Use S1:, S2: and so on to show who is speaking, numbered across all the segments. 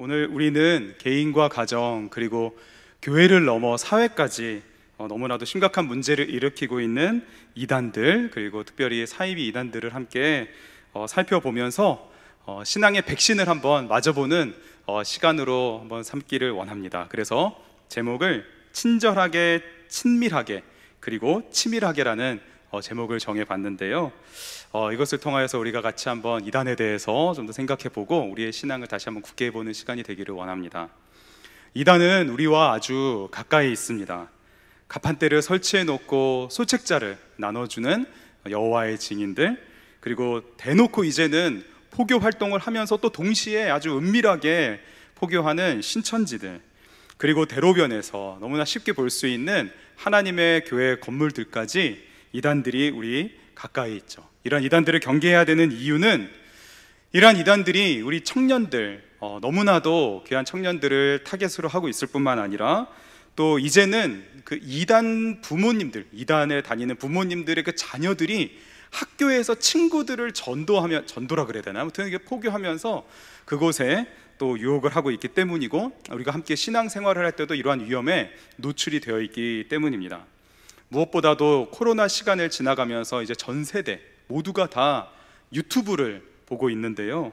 S1: 오늘 우리는 개인과 가정 그리고 교회를 넘어 사회까지 너무나도 심각한 문제를 일으키고 있는 이단들, 그리고 특별히 사이비 이단들을 함께 살펴보면서 신앙의 백신을 한번 맞아보는 시간으로 한번 삼기를 원합니다. 그래서 제목을 친절하게, 친밀하게, 그리고 치밀하게라는 제목을 정해봤는데요. 이것을 통하여서 우리가 같이 한번 이단에 대해서 좀 더 생각해보고 우리의 신앙을 다시 한번 굳게 해보는 시간이 되기를 원합니다. 이단은 우리와 아주 가까이 있습니다. 가판대를 설치해놓고 소책자를 나눠주는 여호와의 증인들, 그리고 대놓고 이제는 포교 활동을 하면서 또 동시에 아주 은밀하게 포교하는 신천지들, 그리고 대로변에서 너무나 쉽게 볼 수 있는 하나님의 교회 건물들까지 이단들이 우리 가까이 있죠. 이런 이단들을 경계해야 되는 이유는 이러한 이단들이 우리 청년들, 너무나도 귀한 청년들을 타겟으로 하고 있을 뿐만 아니라 또 이제는 그 이단 부모님들, 이단에 다니는 부모님들의 그 자녀들이 학교에서 친구들을 전도라 그래야 되나? 아무튼 이게 포교하면서 그곳에 또 유혹을 하고 있기 때문이고, 우리가 함께 신앙생활을 할 때도 이러한 위험에 노출이 되어 있기 때문입니다. 무엇보다도 코로나 시간을 지나가면서 이제 전 세대 모두가 다 유튜브를 보고 있는데요.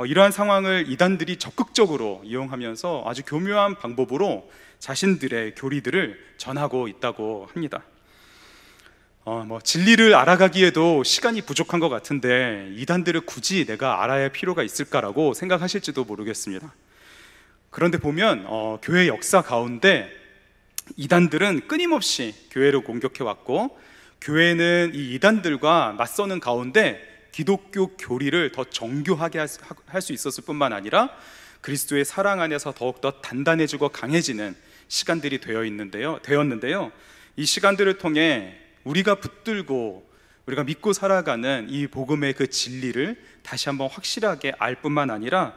S1: 이러한 상황을 이단들이 적극적으로 이용하면서 아주 교묘한 방법으로 자신들의 교리들을 전하고 있다고 합니다. 진리를 알아가기에도 시간이 부족한 것 같은데 이단들을 굳이 내가 알아야 할 필요가 있을까라고 생각하실지도 모르겠습니다. 그런데 보면 교회 역사 가운데 이단들은 끊임없이 교회를 공격해왔고, 교회는 이 이단들과 맞서는 가운데 기독교 교리를 더 정교하게 할 수 있었을 뿐만 아니라 그리스도의 사랑 안에서 더욱더 단단해지고 강해지는 시간들이 되었는데요. 이 시간들을 통해 우리가 붙들고 우리가 믿고 살아가는 이 복음의 그 진리를 다시 한번 확실하게 알 뿐만 아니라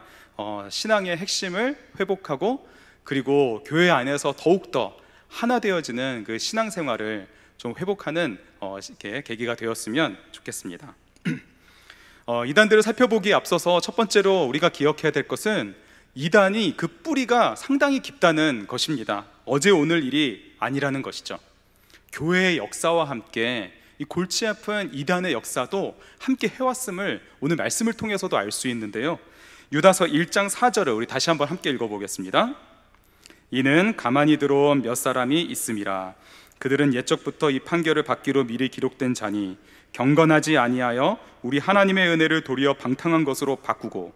S1: 신앙의 핵심을 회복하고, 그리고 교회 안에서 더욱더 하나 되어지는 그 신앙생활을 좀 회복하는 이렇게 계기가 되었으면 좋겠습니다. 이단들을 살펴보기에 앞서서 첫 번째로 우리가 기억해야 될 것은 이단이 그 뿌리가 상당히 깊다는 것입니다. 어제 오늘 일이 아니라는 것이죠. 교회의 역사와 함께 이 골치 아픈 이단의 역사도 함께 해왔음을 오늘 말씀을 통해서도 알 수 있는데요. 유다서 1장 4절을 우리 다시 한번 함께 읽어보겠습니다. 이는 가만히 들어온 몇 사람이 있음이라. 그들은 옛적부터 이 판결을 받기로 미리 기록된 자니 경건하지 아니하여 우리 하나님의 은혜를 도리어 방탕한 것으로 바꾸고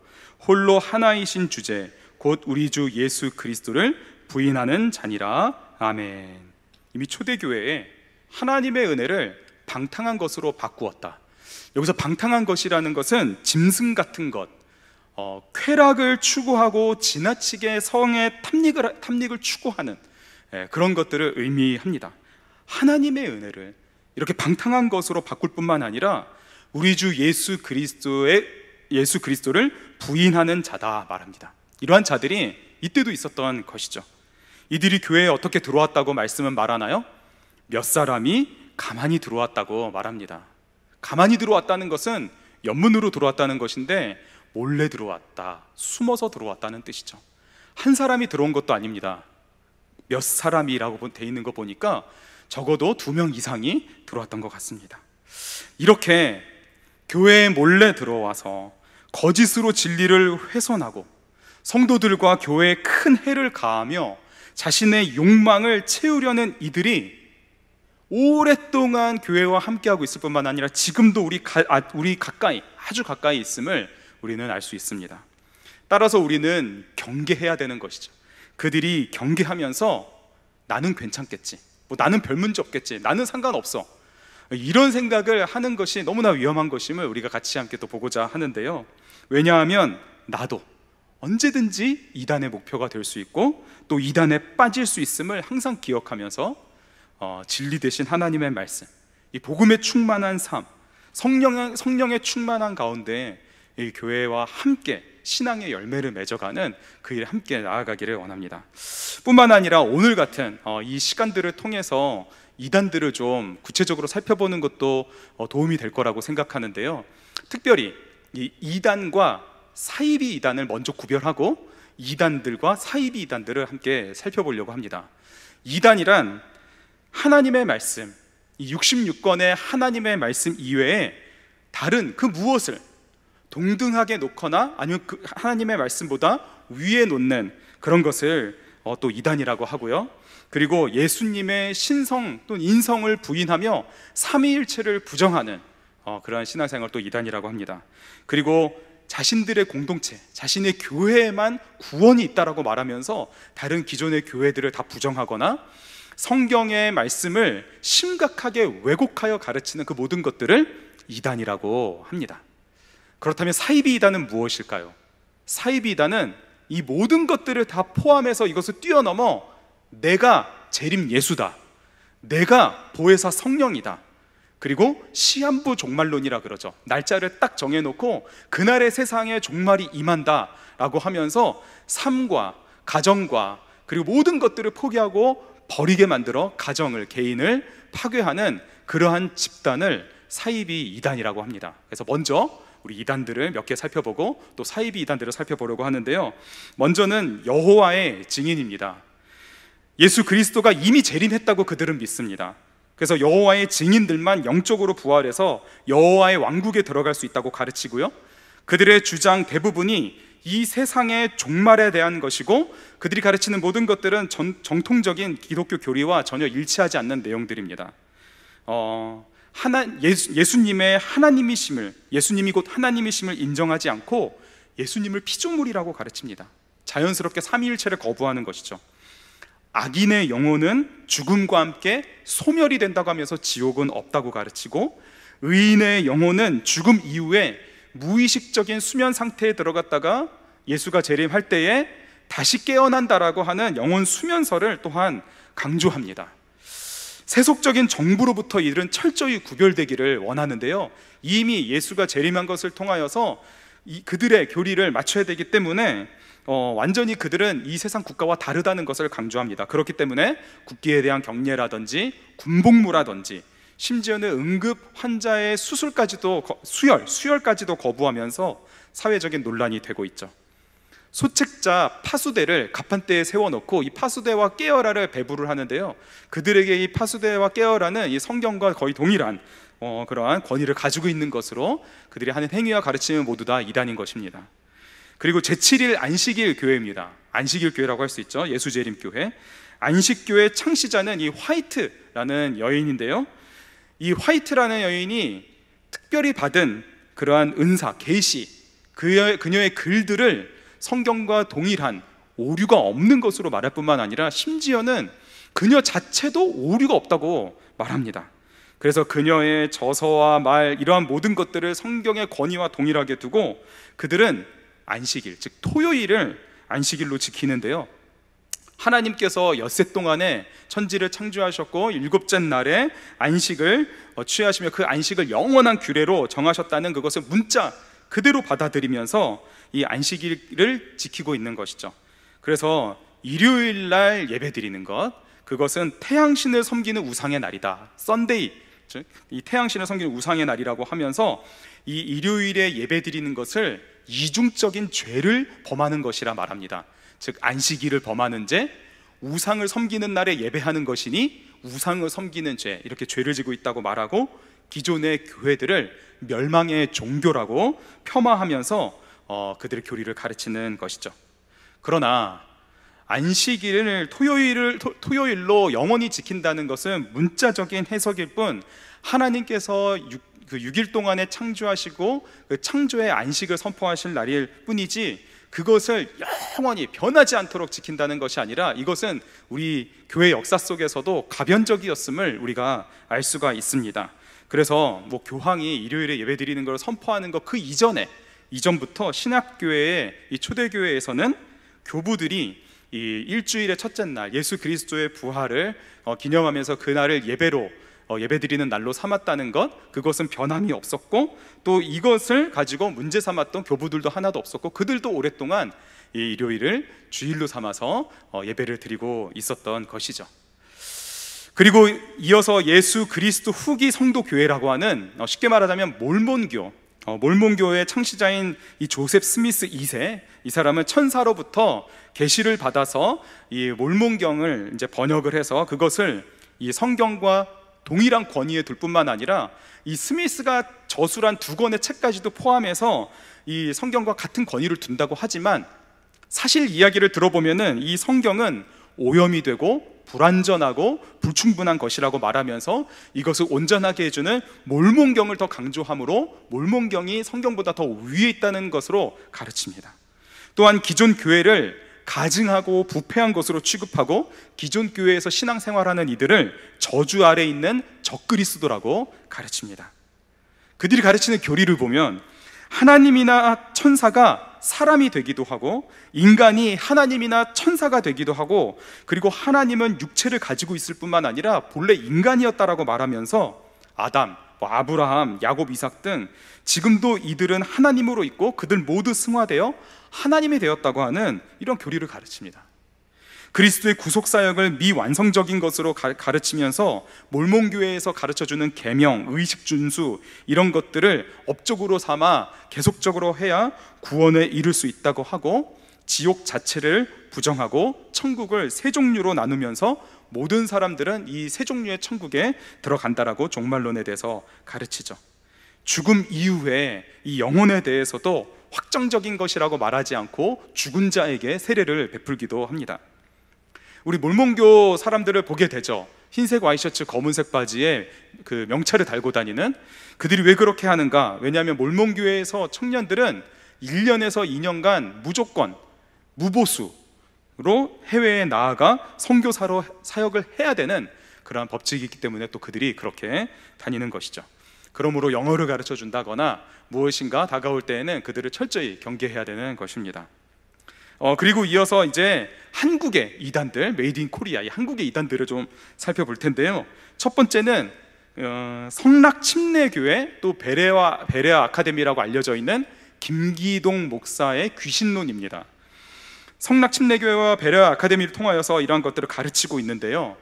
S1: 홀로 하나이신 주제 곧 우리 주 예수 그리스도를 부인하는 자니라. 아멘. 이미 초대교회에 하나님의 은혜를 방탕한 것으로 바꾸었다. 여기서 방탕한 것이라는 것은 짐승 같은 것, 쾌락을 추구하고 지나치게 성의 탐닉을 추구하는 그런 것들을 의미합니다. 하나님의 은혜를 이렇게 방탕한 것으로 바꿀 뿐만 아니라 우리 주 예수 그리스도를 부인하는 자다 말합니다. 이러한 자들이 이때도 있었던 것이죠. 이들이 교회에 어떻게 들어왔다고 말씀은 말하나요? 몇 사람이 가만히 들어왔다고 말합니다. 가만히 들어왔다는 것은 연문으로 들어왔다는 것인데 몰래 들어왔다, 숨어서 들어왔다는 뜻이죠. 한 사람이 들어온 것도 아닙니다. 몇 사람이라고 돼 있는 거 보니까 적어도 2명 이상이 들어왔던 것 같습니다. 이렇게 교회에 몰래 들어와서 거짓으로 진리를 훼손하고 성도들과 교회에 큰 해를 가하며 자신의 욕망을 채우려는 이들이 오랫동안 교회와 함께하고 있을 뿐만 아니라 지금도 우리 가까이, 아주 가까이 있음을 우리는 알 수 있습니다. 따라서 우리는 경계해야 되는 것이죠. 그들이 경계하면서 나는 괜찮겠지, 나는 별 문제 없겠지, 나는 상관없어, 이런 생각을 하는 것이 너무나 위험한 것임을 우리가 같이 함께 또 보고자 하는데요. 왜냐하면 나도 언제든지 이단의 목표가 될 수 있고 또 이단에 빠질 수 있음을 항상 기억하면서 진리 되신 하나님의 말씀, 이 복음에 충만한 삶, 성령의 충만한 가운데 이 교회와 함께 신앙의 열매를 맺어가는 그 일에 함께 나아가기를 원합니다. 뿐만 아니라 오늘 같은 이 시간들을 통해서 이단들을 좀 구체적으로 살펴보는 것도 도움이 될 거라고 생각하는데요. 특별히 이 이단과 사이비 이단을 먼저 구별하고 이단들과 사이비 이단들을 함께 살펴보려고 합니다. 이단이란 하나님의 말씀, 이 66권의 하나님의 말씀 이외에 다른 그 무엇을 동등하게 놓거나 아니면 그 하나님의 말씀보다 위에 놓는 그런 것을 또 이단이라고 하고요. 그리고 예수님의 신성 또는 인성을 부인하며 삼위일체를 부정하는 그러한 신앙생활을 또 이단이라고 합니다. 그리고 자신들의 공동체, 자신의 교회에만 구원이 있다라고 말하면서 다른 기존의 교회들을 다 부정하거나 성경의 말씀을 심각하게 왜곡하여 가르치는 그 모든 것들을 이단이라고 합니다. 그렇다면 사이비 이단은 무엇일까요? 사이비 이단은 이 모든 것들을 다 포함해서 이것을 뛰어넘어 내가 재림 예수다, 내가 보혜사 성령이다, 그리고 시한부 종말론이라 그러죠. 날짜를 딱 정해놓고 그날의 세상에 종말이 임한다 라고 하면서 삶과 가정과 그리고 모든 것들을 포기하고 버리게 만들어 가정을, 개인을 파괴하는 그러한 집단을 사이비 이단이라고 합니다. 그래서 먼저 우리 이단들을 몇 개 살펴보고 또 사이비 이단들을 살펴보려고 하는데요, 먼저는 여호와의 증인입니다. 예수 그리스도가 이미 재림했다고 그들은 믿습니다. 그래서 여호와의 증인들만 영적으로 부활해서 여호와의 왕국에 들어갈 수 있다고 가르치고요, 그들의 주장 대부분이 이 세상의 종말에 대한 것이고 그들이 가르치는 모든 것들은 정통적인 기독교 교리와 전혀 일치하지 않는 내용들입니다. 예수님의 하나님이심을, 예수님이 곧 하나님이심을 인정하지 않고 예수님을 피조물이라고 가르칩니다. 자연스럽게 삼위일체를 거부하는 것이죠. 악인의 영혼은 죽음과 함께 소멸이 된다고 하면서 지옥은 없다고 가르치고, 의인의 영혼은 죽음 이후에 무의식적인 수면 상태에 들어갔다가 예수가 재림할 때에 다시 깨어난다라고 하는 영혼 수면설을 또한 강조합니다. 세속적인 정부로부터 이들은 철저히 구별되기를 원하는데요, 이미 예수가 재림한 것을 통하여서 그들의 교리를 맞춰야 되기 때문에 완전히 그들은 이 세상 국가와 다르다는 것을 강조합니다. 그렇기 때문에 국기에 대한 경례라든지 군복무라든지 심지어는 응급 환자의 수술까지도 수혈까지도 거부하면서 사회적인 논란이 되고 있죠. 소책자 파수대를 가판대에 세워놓고 이 파수대와 깨어라를 배부를 하는데요, 그들에게 이 파수대와 깨어라는 이 성경과 거의 동일한 그러한 권위를 가지고 있는 것으로 그들이 하는 행위와 가르침은 모두 다 이단인 것입니다. 그리고 제7일 안식일 교회입니다. 안식일 교회라고 할 수 있죠. 예수재림교회. 안식교회 창시자는 이 화이트라는 여인인데요, 이 화이트라는 여인이 특별히 받은 그러한 은사, 계시, 그녀의 글들을 성경과 동일한 오류가 없는 것으로 말할 뿐만 아니라 심지어는 그녀 자체도 오류가 없다고 말합니다. 그래서 그녀의 저서와 말, 이러한 모든 것들을 성경의 권위와 동일하게 두고 그들은 안식일, 즉 토요일을 안식일로 지키는데요, 하나님께서 엿새 동안에 천지를 창조하셨고 일곱째 날에 안식을 취하시며 그 안식을 영원한 규례로 정하셨다는 그것을 문자 그대로 받아들이면서 이 안식일을 지키고 있는 것이죠. 그래서 일요일 날 예배 드리는 것, 그것은 태양신을 섬기는 우상의 날이다, 썬데이, 즉 이 태양신을 섬기는 우상의 날이라고 하면서 이 일요일에 예배 드리는 것을 이중적인 죄를 범하는 것이라 말합니다. 즉 안식일을 범하는 죄, 우상을 섬기는 날에 예배하는 것이니 우상을 섬기는 죄, 이렇게 죄를 지고 있다고 말하고 기존의 교회들을 멸망의 종교라고 폄하하면서 그들의 교리를 가르치는 것이죠. 그러나 안식일을 토요일로 영원히 지킨다는 것은 문자적인 해석일 뿐, 하나님께서 6일 동안에 창조하시고 그 창조의 안식을 선포하실 날일 뿐이지 그것을 영원히 변하지 않도록 지킨다는 것이 아니라 이것은 우리 교회 역사 속에서도 가변적이었음을 우리가 알 수가 있습니다. 그래서 교황이 일요일에 예배드리는 걸 선포하는 것 그 이전부터 신학교회의 이 초대교회에서는 교부들이 이 일주일의 첫째 날 예수 그리스도의 부활을 기념하면서 그날을 예배드리는 날로 삼았다는 것, 그것은 변함이 없었고 또 이것을 가지고 문제 삼았던 교부들도 하나도 없었고 그들도 오랫동안 이 일요일을 주일로 삼아서 예배를 드리고 있었던 것이죠. 그리고 이어서 예수 그리스도 후기 성도교회라고 하는 쉽게 말하자면 몰몬교, 몰몬교회의 창시자인 이 조셉 스미스 2세, 이 사람은 천사로부터 계시를 받아서 이 몰몬경을 이제 번역을 해서 그것을 이 성경과 동일한 권위에 둘 뿐만 아니라 이 스미스가 저술한 2권의 책까지도 포함해서 이 성경과 같은 권위를 둔다고 하지만 사실 이야기를 들어보면은 이 성경은 오염이 되고 불완전하고 불충분한 것이라고 말하면서 이것을 온전하게 해주는 몰몬경을 더 강조하므로 몰몬경이 성경보다 더 위에 있다는 것으로 가르칩니다. 또한 기존 교회를 가증하고 부패한 것으로 취급하고 기존 교회에서 신앙생활하는 이들을 저주 아래 있는 적그리스도라고 가르칩니다. 그들이 가르치는 교리를 보면 하나님이나 천사가 사람이 되기도 하고 인간이 하나님이나 천사가 되기도 하고 그리고 하나님은 육체를 가지고 있을 뿐만 아니라 본래 인간이었다라고 말하면서 아담, 아브라함, 야곱, 이삭 등 지금도 이들은 하나님으로 있고 그들 모두 승화되어 하나님이 되었다고 하는 이런 교리를 가르칩니다. 그리스도의 구속사역을 미완성적인 것으로 가르치면서 몰몬교회에서 가르쳐주는 계명, 의식 준수 이런 것들을 업적으로 삼아 계속적으로 해야 구원에 이를 수 있다고 하고 지옥 자체를 부정하고 천국을 세 종류로 나누면서 모든 사람들은 이 세 종류의 천국에 들어간다라고 종말론에 대해서 가르치죠. 죽음 이후에 이 영혼에 대해서도 확정적인 것이라고 말하지 않고 죽은 자에게 세례를 베풀기도 합니다. 우리 몰몬교 사람들을 보게 되죠. 흰색 와이셔츠 검은색 바지에 그 명찰을 달고 다니는 그들이 왜 그렇게 하는가? 왜냐하면 몰몬교회에서 청년들은 1년에서 2년간 무조건 무보수로 해외에 나아가 선교사로 사역을 해야 되는 그러한 법칙이 있기 때문에 또 그들이 그렇게 다니는 것이죠. 그러므로 영어를 가르쳐 준다거나 무엇인가 다가올 때에는 그들을 철저히 경계해야 되는 것입니다. 그리고 이어서 이제 한국의 이단들, 메이드 인 코리아, 이 한국의 이단들을 좀 살펴볼 텐데요. 첫 번째는 성락침례교회, 또 베레아 아카데미라고 알려져 있는 김기동 목사의 귀신론입니다. 성락침례교회와 베레아 아카데미를 통하여서 이러한 것들을 가르치고 있는데요.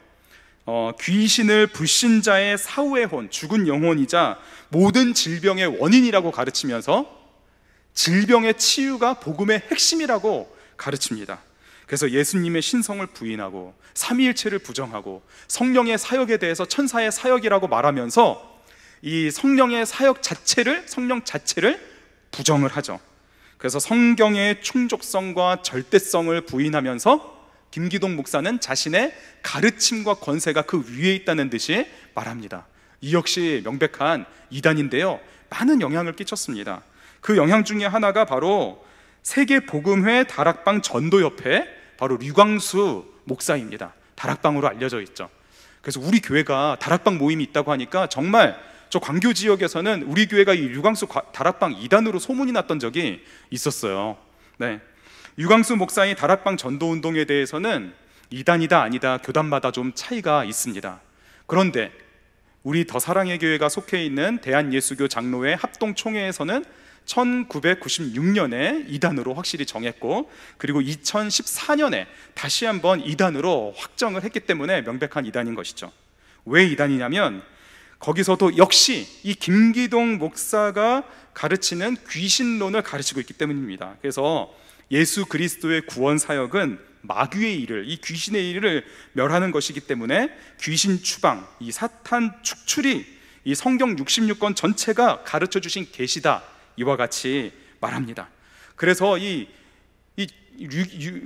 S1: 귀신을 불신자의 사후의 혼, 죽은 영혼이자 모든 질병의 원인이라고 가르치면서 질병의 치유가 복음의 핵심이라고 가르칩니다. 그래서 예수님의 신성을 부인하고 삼위일체를 부정하고 성령의 사역에 대해서 천사의 사역이라고 말하면서 이 성령의 사역 자체를, 성령 자체를 부정을 하죠. 그래서 성경의 충족성과 절대성을 부인하면서 김기동 목사는 자신의 가르침과 권세가 그 위에 있다는 듯이 말합니다. 이 역시 명백한 이단인데요, 많은 영향을 끼쳤습니다. 그 영향 중에 하나가 바로 세계복음회 다락방 전도협회, 바로 류광수 목사입니다. 다락방으로 알려져 있죠. 그래서 우리 교회가 다락방 모임이 있다고 하니까 정말 저 광교 지역에서는 우리 교회가 이 류광수 다락방 2단으로 소문이 났던 적이 있었어요. 네. 류광수 목사의 다락방 전도운동에 대해서는 2단이다 아니다 교단마다 좀 차이가 있습니다. 그런데 우리 더사랑의 교회가 속해 있는 대한예수교 장로회 합동총회에서는 1996년에 2단으로 확실히 정했고, 그리고 2014년에 다시 한번 2단으로 확정을 했기 때문에 명백한 2단인 것이죠. 왜 2단이냐면 거기서도 역시 이 김기동 목사가 가르치는 귀신론을 가르치고 있기 때문입니다. 그래서 예수 그리스도의 구원 사역은 마귀의 일을, 이 귀신의 일을 멸하는 것이기 때문에 귀신 추방, 이 사탄 축출이 이 성경 66권 전체가 가르쳐 주신 계시다, 이와 같이 말합니다. 그래서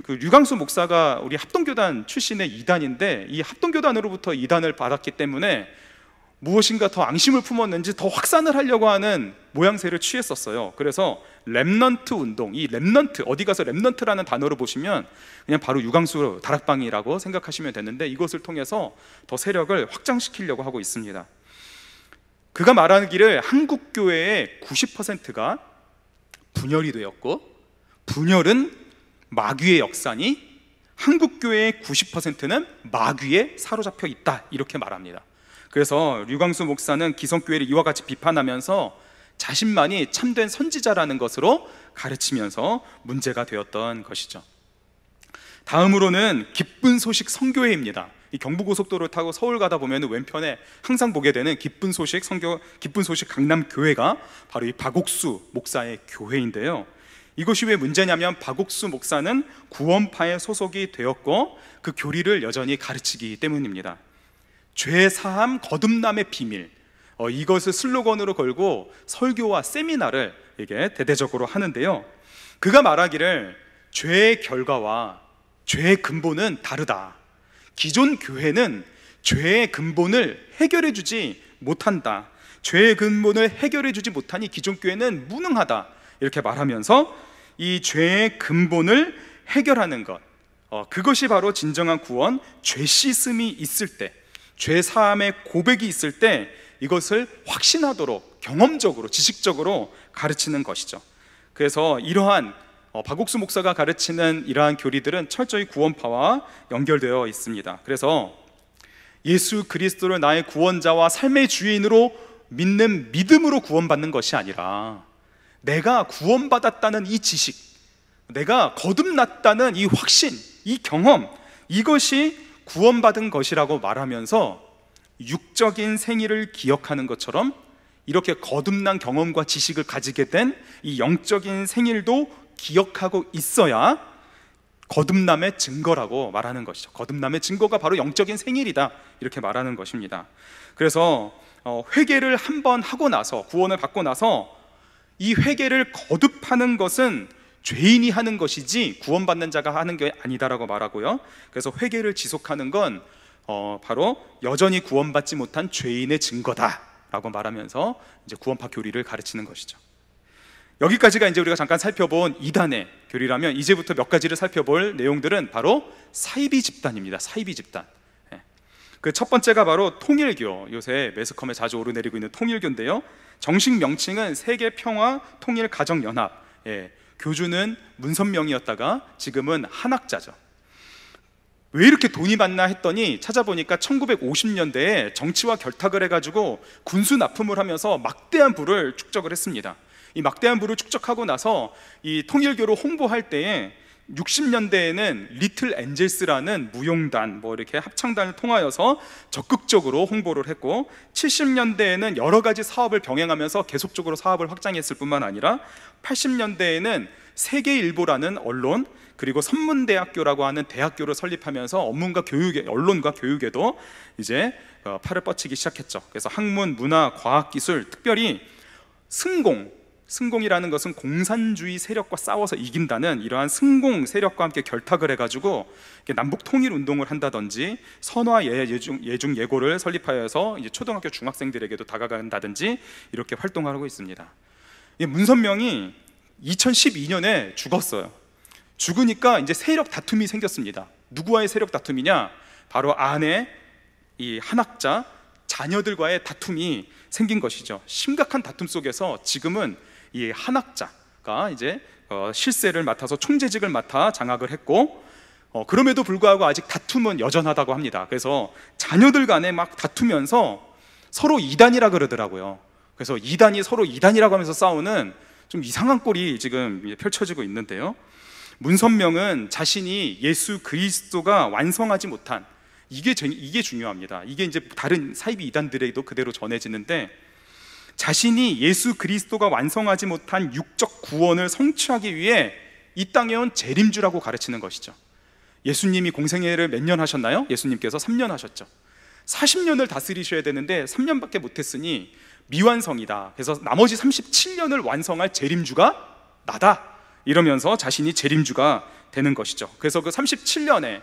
S1: 류광수 목사가 우리 합동교단 출신의 2단인데 이 합동교단으로부터 2단을 받았기 때문에 무엇인가 더 앙심을 품었는지 더 확산을 하려고 하는 모양새를 취했었어요. 그래서 렘넌트 운동, 이 렘넌트, 어디 가서 렘넌트라는 단어를 보시면 그냥 바로 유광수 다락방이라고 생각하시면 되는데, 이것을 통해서 더 세력을 확장시키려고 하고 있습니다. 그가 말하기를 한국 교회의 90%가 분열이 되었고, 분열은 마귀의 역사니 한국 교회의 90%는 마귀에 사로잡혀 있다, 이렇게 말합니다. 그래서 류광수 목사는 기성교회를 이와 같이 비판하면서 자신만이 참된 선지자라는 것으로 가르치면서 문제가 되었던 것이죠. 다음으로는 기쁜 소식 선교회입니다. 이 경부고속도로를 타고 서울 가다 보면 왼편에 항상 보게 되는 기쁜 소식 강남교회가 바로 이 박옥수 목사의 교회인데요. 이것이 왜 문제냐면 박옥수 목사는 구원파에 소속이 되었고 그 교리를 여전히 가르치기 때문입니다. 죄사함 거듭남의 비밀, 이것을 슬로건으로 걸고 설교와 세미나를 이게 대대적으로 하는데요. 그가 말하기를 죄의 결과와 죄의 근본은 다르다. 기존 교회는 죄의 근본을 해결해 주지 못한다. 죄의 근본을 해결해 주지 못하니 기존 교회는 무능하다. 이렇게 말하면서 이 죄의 근본을 해결하는 것, 그것이 바로 진정한 구원, 죄 씻음이 있을 때, 죄 사함의 고백이 있을 때 이것을 확신하도록 경험적으로, 지식적으로 가르치는 것이죠. 그래서 이러한 박옥수 목사가 가르치는 이러한 교리들은 철저히 구원파와 연결되어 있습니다. 그래서 예수 그리스도를 나의 구원자와 삶의 주인으로 믿는 믿음으로 구원받는 것이 아니라 내가 구원받았다는 이 지식, 내가 거듭났다는 이 확신, 이 경험, 이것이 구원받은 것이라고 말하면서 육적인 생일을 기억하는 것처럼 이렇게 거듭난 경험과 지식을 가지게 된 이 영적인 생일도 기억하고 있어야 거듭남의 증거라고 말하는 것이죠. 거듭남의 증거가 바로 영적인 생일이다, 이렇게 말하는 것입니다. 그래서 회개를 한번 하고 나서, 구원을 받고 나서 이 회개를 거듭하는 것은 죄인이 하는 것이지 구원받는 자가 하는 게 아니다라고 말하고요. 그래서 회개를 지속하는 건 바로 여전히 구원받지 못한 죄인의 증거다라고 말하면서 이제 구원파 교리를 가르치는 것이죠. 여기까지가 이제 우리가 잠깐 살펴본 이단의 교리라면, 이제부터 몇 가지를 살펴볼 내용들은 바로 사이비 집단입니다. 사이비 집단. 그 첫 번째가 바로 통일교, 요새 매스컴에 자주 오르내리고 있는 통일교인데요. 정식 명칭은 세계평화 통일가정연합. 교주는 문선명이었다가 지금은 한학자죠. 왜 이렇게 돈이 많나 했더니 찾아보니까 1950년대에 정치와 결탁을 해가지고 군수 납품을 하면서 막대한 부를 축적을 했습니다. 이 막대한 부를 축적하고 나서 이 통일교를 홍보할 때에 60년대에는 리틀 엔젤스라는 무용단, 이렇게 합창단을 통하여서 적극적으로 홍보를 했고, 70년대에는 여러 가지 사업을 병행하면서 계속적으로 사업을 확장했을 뿐만 아니라 80년대에는 세계일보라는 언론, 그리고 선문대학교라고 하는 대학교를 설립하면서 언론과 교육에도 이제 팔을 뻗치기 시작했죠. 그래서 학문, 문화, 과학기술, 특별히 승공이라는 것은 공산주의 세력과 싸워서 이긴다는 이러한 승공 세력과 함께 결탁을 해가지고 남북 통일 운동을 한다든지 선화 예중 예고를 설립하여서 이제 초등학교 중학생들에게도 다가간다든지 이렇게 활동을 하고 있습니다. 문선명이 2012년에 죽었어요. 죽으니까 이제 세력 다툼이 생겼습니다. 누구와의 세력 다툼이냐? 바로 아내 이 한학자 자녀들과의 다툼이 생긴 것이죠. 심각한 다툼 속에서 지금은 이 한학자가 이제 실세를 맡아서 총재직을 맡아 장악을 했고, 그럼에도 불구하고 아직 다툼은 여전하다고 합니다. 그래서 자녀들 간에 막 다투면서 서로 이단이라 그러더라고요. 그래서 이단이 서로 이단이라고 하면서 싸우는 좀 이상한 꼴이 지금 펼쳐지고 있는데요. 문선명은 자신이 예수 그리스도가 완성하지 못한, 이게 중요합니다. 이게 이제 다른 사이비 이단들에게도 그대로 전해지는데, 자신이 예수 그리스도가 완성하지 못한 육적 구원을 성취하기 위해 이 땅에 온 재림주라고 가르치는 것이죠. 예수님이 공생애를 몇 년 하셨나요? 예수님께서 3년 하셨죠. 40년을 다스리셔야 되는데 3년밖에 못했으니 미완성이다. 그래서 나머지 37년을 완성할 재림주가 나다, 이러면서 자신이 재림주가 되는 것이죠. 그래서 그 37년에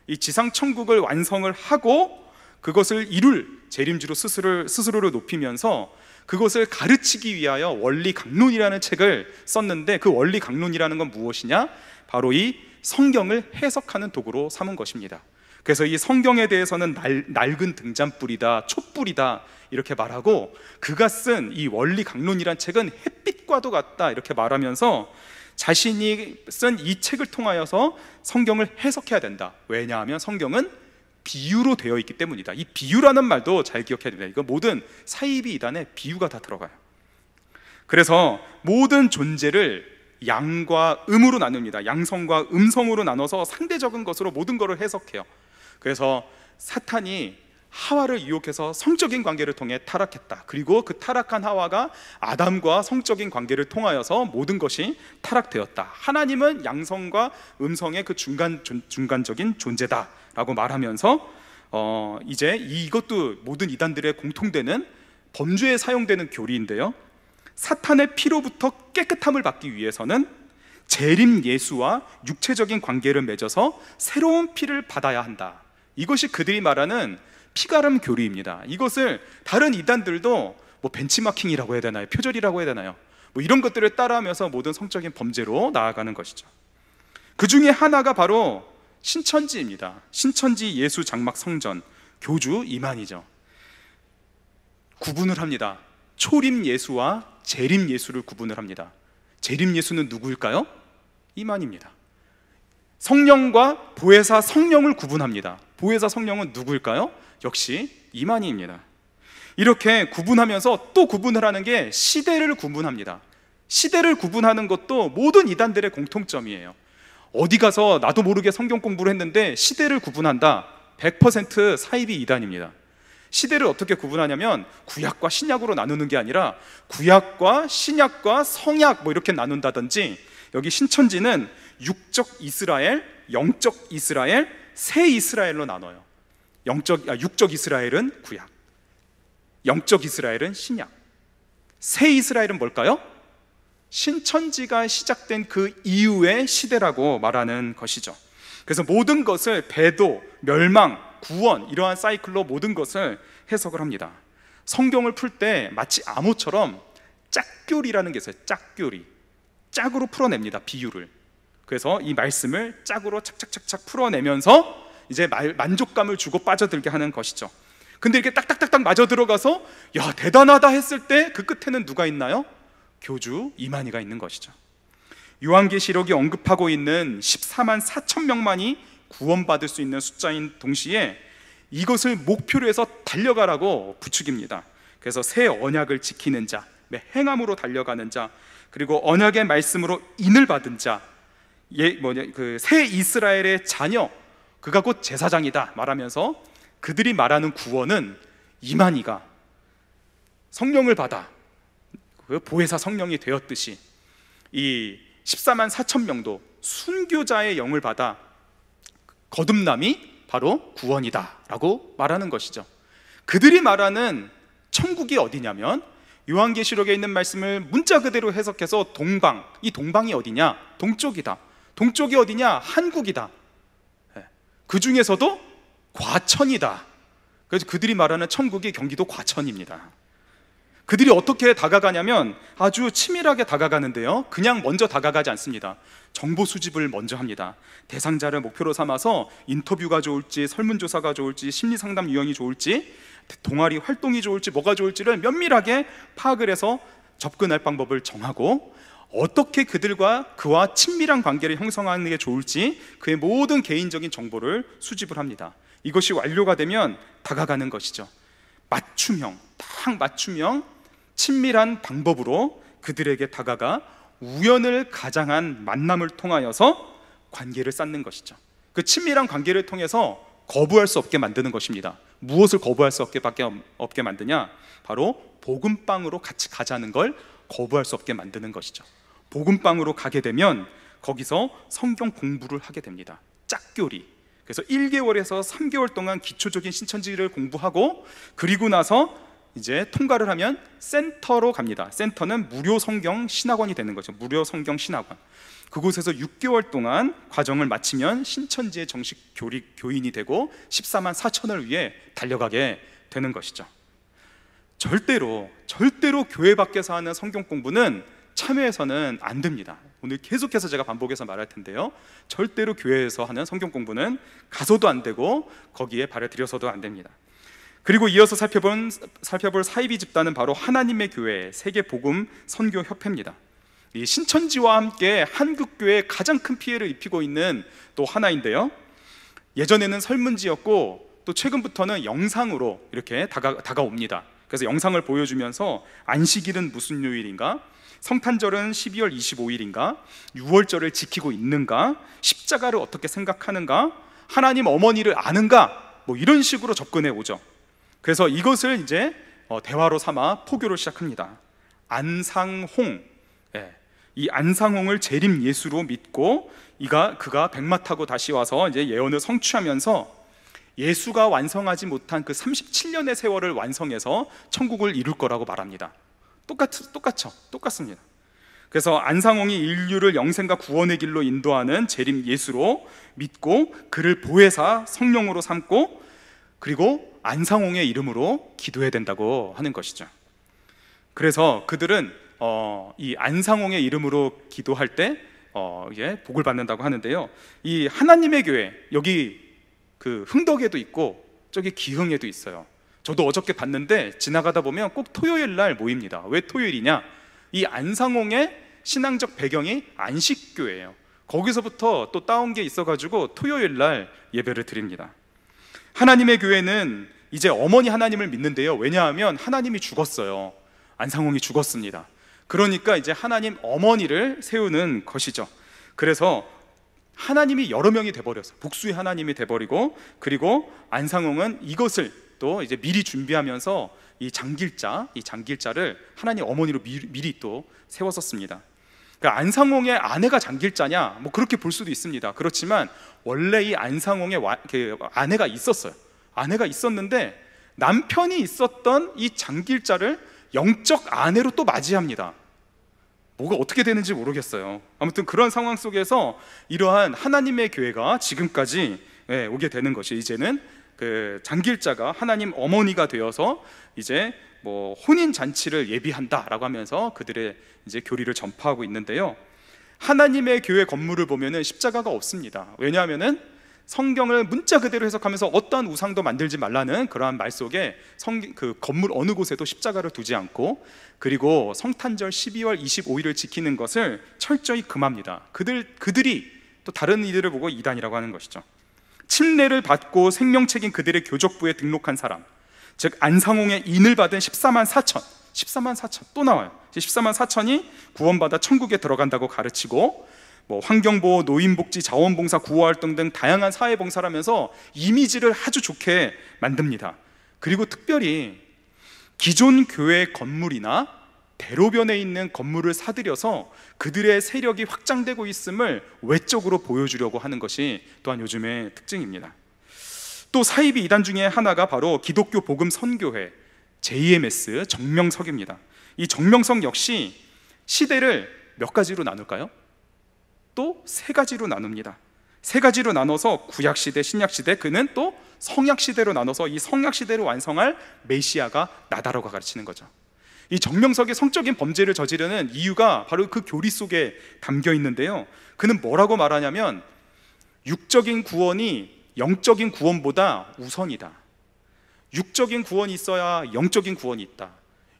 S1: 이 지상천국을 완성을 하고 그것을 이룰 재림주로 스스로를 높이면서 그것을 가르치기 위하여 원리강론이라는 책을 썼는데, 그 원리강론이라는 건 무엇이냐? 바로 이 성경을 해석하는 도구로 삼은 것입니다. 그래서 이 성경에 대해서는 낡은 등잔불이다, 촛불이다 이렇게 말하고, 그가 쓴 이 원리강론이라는 책은 햇빛과도 같다 이렇게 말하면서 자신이 쓴 이 책을 통하여서 성경을 해석해야 된다. 왜냐하면 성경은 비유로 되어 있기 때문이다. 이 비유라는 말도 잘 기억해야 됩니다. 이거 모든 사이비 이단에 비유가 다 들어가요. 그래서 모든 존재를 양과 음으로 나눕니다. 양성과 음성으로 나눠서 상대적인 것으로 모든 것을 해석해요. 그래서 사탄이 하와를 유혹해서 성적인 관계를 통해 타락했다. 그리고 그 타락한 하와가 아담과 성적인 관계를 통하여서 모든 것이 타락되었다. 하나님은 양성과 음성의 그 중간적인 존재다라고 말하면서 이제 이것도 모든 이단들의 공통되는 범죄에 사용되는 교리인데요, 사탄의 피로부터 깨끗함을 받기 위해서는 재림 예수와 육체적인 관계를 맺어서 새로운 피를 받아야 한다. 이것이 그들이 말하는 피가름 교리입니다. 이것을 다른 이단들도 뭐 벤치마킹이라고 해야 되나요? 표절이라고 해야 되나요? 뭐 이런 것들을 따라하면서 모든 성적인 범죄로 나아가는 것이죠. 그 중에 하나가 바로 신천지입니다. 신천지 예수 장막 성전 교주 이만희죠. 구분을 합니다. 초림 예수와 재림 예수를 구분을 합니다. 재림 예수는 누구일까요? 이만희입니다. 성령과 보혜사 성령을 구분합니다. 보혜사 성령은 누구일까요? 역시 이만희입니다. 이렇게 구분하면서 또 구분을 하는 게 시대를 구분합니다. 시대를 구분하는 것도 모든 이단들의 공통점이에요. 어디 가서 나도 모르게 성경 공부를 했는데 시대를 구분한다, 100% 사이비 이단입니다. 시대를 어떻게 구분하냐면 구약과 신약으로 나누는 게 아니라 구약과 신약과 성약 뭐 이렇게 나눈다든지, 여기 신천지는 육적 이스라엘, 영적 이스라엘, 새 이스라엘로 나눠요. 육적 이스라엘은 구약, 영적 이스라엘은 신약, 새 이스라엘은 뭘까요? 신천지가 시작된 그 이후의 시대라고 말하는 것이죠. 그래서 모든 것을 배도, 멸망, 구원, 이러한 사이클로 모든 것을 해석을 합니다. 성경을 풀 때 마치 암호처럼 짝교리라는 게 있어요. 짝교리, 짝으로 풀어냅니다, 비유를. 그래서 이 말씀을 짝으로 착착착착 풀어내면서 이제 만족감을 주고 빠져들게 하는 것이죠. 근데 이렇게 딱딱딱딱 맞아 들어가서 야 대단하다 했을 때 그 끝에는 누가 있나요? 교주 이만희가 있는 것이죠. 요한계시록이 언급하고 있는 14만 4천 명만이 구원받을 수 있는 숫자인 동시에 이것을 목표로 해서 달려가라고 부추깁니다. 그래서 새 언약을 지키는 자, 행함으로 달려가는 자, 그리고 언약의 말씀으로 인을 받은 자, 그 새 이스라엘의 자녀, 그가 곧 제사장이다 말하면서 그들이 말하는 구원은 이만희가 성령을 받아 그 보혜사 성령이 되었듯이 이 14만 4천 명도 순교자의 영을 받아 거듭남이 바로 구원이다 라고 말하는 것이죠. 그들이 말하는 천국이 어디냐면 요한계시록에 있는 말씀을 문자 그대로 해석해서 동방, 이 동방이 어디냐? 동쪽이다. 동쪽이 어디냐? 한국이다. 그 중에서도 과천이다. 그래서 그들이 말하는 천국이 경기도 과천입니다. 그들이 어떻게 다가가냐면 아주 치밀하게 다가가는데요, 그냥 먼저 다가가지 않습니다. 정보 수집을 먼저 합니다. 대상자를 목표로 삼아서 인터뷰가 좋을지, 설문조사가 좋을지, 심리상담 유형이 좋을지, 동아리 활동이 좋을지, 뭐가 좋을지를 면밀하게 파악을 해서 접근할 방법을 정하고, 어떻게 그와 친밀한 관계를 형성하는 게 좋을지 그의 모든 개인적인 정보를 수집을 합니다. 이것이 완료가 되면 다가가는 것이죠. 맞춤형, 딱 맞춤형 친밀한 방법으로 그들에게 다가가 우연을 가장한 만남을 통하여서 관계를 쌓는 것이죠. 그 친밀한 관계를 통해서 거부할 수 없게 만드는 것입니다. 무엇을 거부할 수 없게 만드냐? 바로 복음방으로 같이 가자는 걸 거부할 수 없게 만드는 것이죠. 복음방으로 가게 되면 거기서 성경 공부를 하게 됩니다. 짝교리. 그래서 1개월에서 3개월 동안 기초적인 신천지를 공부하고, 그리고 나서 이제 통과를 하면 센터로 갑니다. 센터는 무료 성경 신학원이 되는 거죠. 무료 성경 신학원. 그곳에서 6개월 동안 과정을 마치면 신천지의 정식 교인이 되고 14만 4천을 위해 달려가게 되는 것이죠. 절대로 교회 밖에서 하는 성경 공부는 참여해서는 안 됩니다. 오늘 계속해서 제가 반복해서 말할 텐데요, 절대로 교회에서 하는 성경 공부는 가서도 안 되고 거기에 발을 들여서도 안 됩니다. 그리고 이어서 살펴볼 사이비 집단은 바로 하나님의 교회 세계복음 선교협회입니다. 이 신천지와 함께 한국교회에 가장 큰 피해를 입히고 있는 또 하나인데요, 예전에는 설문지였고 또 최근부터는 영상으로 이렇게 다가옵니다. 그래서 영상을 보여주면서 안식일은 무슨 요일인가, 성탄절은 12월 25일인가, 유월절을 지키고 있는가, 십자가를 어떻게 생각하는가, 하나님 어머니를 아는가, 뭐 이런 식으로 접근해 오죠. 그래서 이것을 이제 대화로 삼아 포교를 시작합니다. 안상홍, 이 안상홍을 재림 예수로 믿고 그가 백마 타고 다시 와서 이제 예언을 성취하면서 예수가 완성하지 못한 그 37년의 세월을 완성해서 천국을 이룰 거라고 말합니다. 똑같습니다. 그래서 안상홍이 인류를 영생과 구원의 길로 인도하는 재림 예수로 믿고 그를 보혜사 성령으로 삼고 그리고 안상홍의 이름으로 기도해야 된다고 하는 것이죠. 그래서 그들은 이 안상홍의 이름으로 기도할 때 복을 받는다고 하는데요. 이 하나님의 교회, 여기 그 흥덕에도 있고 저기 기흥에도 있어요. 저도 어저께 봤는데 지나가다 보면 꼭 토요일 날 모입니다. 왜 토요일이냐? 이 안상홍의 신앙적 배경이 안식교예요. 거기서부터 또 따온 게 있어가지고 토요일 날 예배를 드립니다. 하나님의 교회는 이제 어머니 하나님을 믿는데요. 왜냐하면 하나님이 죽었어요. 안상홍이 죽었습니다. 그러니까 이제 하나님 어머니를 세우는 것이죠. 그래서 하나님이 여러 명이 돼버렸어요. 복수의 하나님이 돼버리고, 그리고 안상홍은 이것을 또 이제 미리 준비하면서 이 장길자를 하나님 어머니로 미리 또 세웠었습니다. 그러니까 안상홍의 아내가 장길자냐? 뭐 그렇게 볼 수도 있습니다. 그렇지만 원래 이 안상홍의 아내가 있었어요. 아내가 있었는데 남편이 있었던 이 장길자를 영적 아내로 또 맞이합니다. 뭐가 어떻게 되는지 모르겠어요. 아무튼 그런 상황 속에서 이러한 하나님의 교회가 지금까지 오게 되는 것이, 이제는 그 장길자가 하나님 어머니가 되어서 이제 뭐 혼인 잔치를 예비한다라고 하면서 그들의 이제 교리를 전파하고 있는데요. 하나님의 교회 건물을 보면은 십자가가 없습니다. 왜냐하면은 성경을 문자 그대로 해석하면서 어떠한 우상도 만들지 말라는 그러한 말 속에 그 건물 어느 곳에도 십자가를 두지 않고, 그리고 성탄절 12월 25일을 지키는 것을 철저히 금합니다. 그들이 또 다른 이들을 보고 이단이라고 하는 것이죠. 침례를 받고 생명책인 그들의 교족부에 등록한 사람, 즉 안상홍의 인을 받은 14만 4천 또 나와요. 14만 4천이 구원받아 천국에 들어간다고 가르치고, 뭐 환경보호, 노인복지, 자원봉사, 구호활동 등 다양한 사회봉사를 하면서 이미지를 아주 좋게 만듭니다. 그리고 특별히 기존 교회 건물이나 대로변에 있는 건물을 사들여서 그들의 세력이 확장되고 있음을 외적으로 보여주려고 하는 것이 또한 요즘의 특징입니다. 또 사이비 이단 중에 하나가 바로 기독교 복음 선교회 JMS 정명석입니다. 이 정명석 역시 시대를 몇 가지로 나눌까요? 또 세 가지로 나눕니다. 세 가지로 나눠서 구약시대, 신약시대, 그는 또 성약시대로 나눠서 이 성약시대를 완성할 메시아가 나다라고 가르치는 거죠. 이 정명석이 성적인 범죄를 저지르는 이유가 바로 그 교리 속에 담겨 있는데요. 그는 뭐라고 말하냐면 육적인 구원이 영적인 구원보다 우선이다. 육적인 구원이 있어야 영적인 구원이 있다.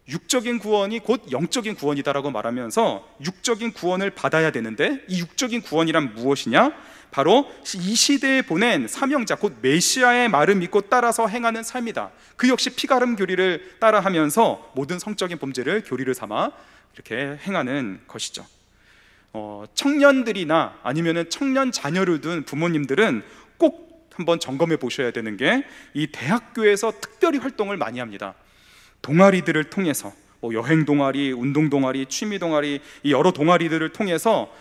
S1: 육적인 구원이 곧 영적인 구원이다라고 말하면서 육적인 구원을 받아야 되는데, 이 육적인 구원이란 무엇이냐? 바로 이 시대에 보낸 사명자 곧 메시아의 말을 믿고 따라서 행하는 삶이다. 그 역시 피가름 교리를 따라하면서 모든 성적인 범죄를 교리를 삼아 이렇게 행하는 것이죠. 청년들이나 아니면은 청년 자녀를 둔 부모님들은 꼭 한번 점검해 보셔야 되는 게, 이 대학교에서 특별히 활동을 많이 합니다. 동아리들을 통해서 뭐 여행 동아리, 운동 동아리, 취미 동아리, 이 여러 동아리들을 통해서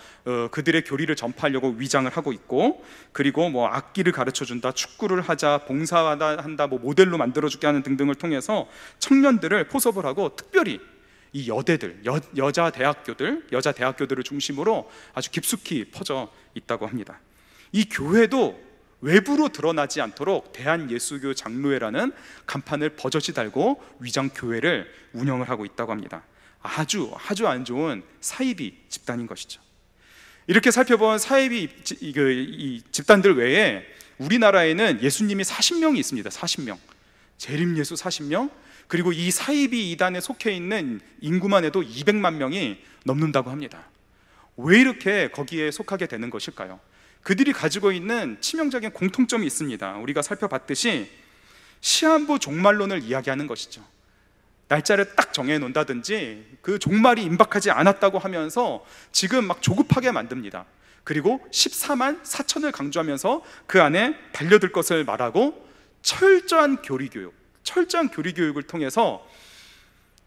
S1: 그들의 교리를 전파하려고 위장을 하고 있고, 그리고 뭐 악기를 가르쳐 준다, 축구를 하자, 봉사한다, 뭐 모델로 만들어주게 하는 등등을 통해서 청년들을 포섭을 하고, 특별히 이 여대들, 여자 대학교들을 중심으로 아주 깊숙이 퍼져 있다고 합니다. 이 교회도 외부로 드러나지 않도록 대한예수교 장로회라는 간판을 버젓이 달고 위장 교회를 운영을 하고 있다고 합니다. 아주 안 좋은 사이비 집단인 것이죠. 이렇게 살펴본 사이비 이 집단들 외에 우리나라에는 예수님이 40명이 있습니다. 40명, 재림 예수 40명, 그리고 이 사이비 이단에 속해 있는 인구만 해도 200만 명이 넘는다고 합니다. 왜 이렇게 거기에 속하게 되는 것일까요? 그들이 가지고 있는 치명적인 공통점이 있습니다. 우리가 살펴봤듯이 시한부 종말론을 이야기하는 것이죠. 날짜를 딱 정해 놓는다든지 그 종말이 임박하지 않았다고 하면서 지금 막 조급하게 만듭니다. 그리고 14만 4천을 강조하면서 그 안에 달려들 것을 말하고 철저한 교리교육을 통해서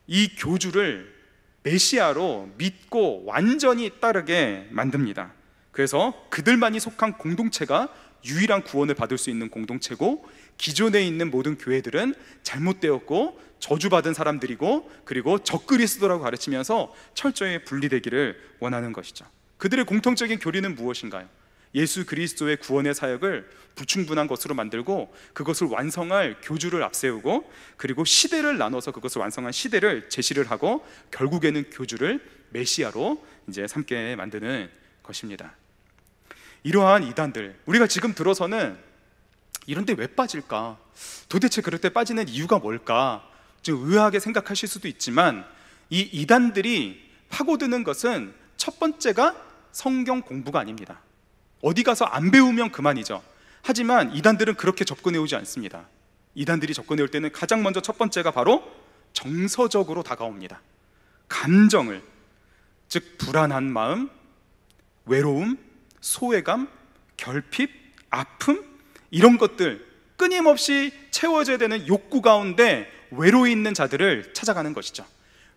S1: 이 교주를 메시아로 믿고 완전히 따르게 만듭니다. 그래서 그들만이 속한 공동체가 유일한 구원을 받을 수 있는 공동체고, 기존에 있는 모든 교회들은 잘못되었고 저주받은 사람들이고, 그리고 적그리스도라고 가르치면서 철저히 분리되기를 원하는 것이죠. 그들의 공통적인 교리는 무엇인가요? 예수 그리스도의 구원의 사역을 불충분한 것으로 만들고 그것을 완성할 교주를 앞세우고, 그리고 시대를 나눠서 그것을 완성한 시대를 제시를 하고, 결국에는 교주를 메시아로 이제 삼게 만드는 것입니다. 이러한 이단들, 우리가 지금 들어서는 이런데 왜 빠질까? 도대체 그럴 때 빠지는 이유가 뭘까? 좀 의아하게 생각하실 수도 있지만, 이 이단들이 파고드는 것은 첫 번째가 성경 공부가 아닙니다. 어디 가서 안 배우면 그만이죠. 하지만 이단들은 그렇게 접근해 오지 않습니다. 이단들이 접근해 올 때는 가장 먼저 첫 번째가 바로 정서적으로 다가옵니다. 감정을, 즉 불안한 마음, 외로움, 소외감, 결핍, 아픔, 이런 것들 끊임없이 채워져야 되는 욕구 가운데 외로이 있는 자들을 찾아가는 것이죠.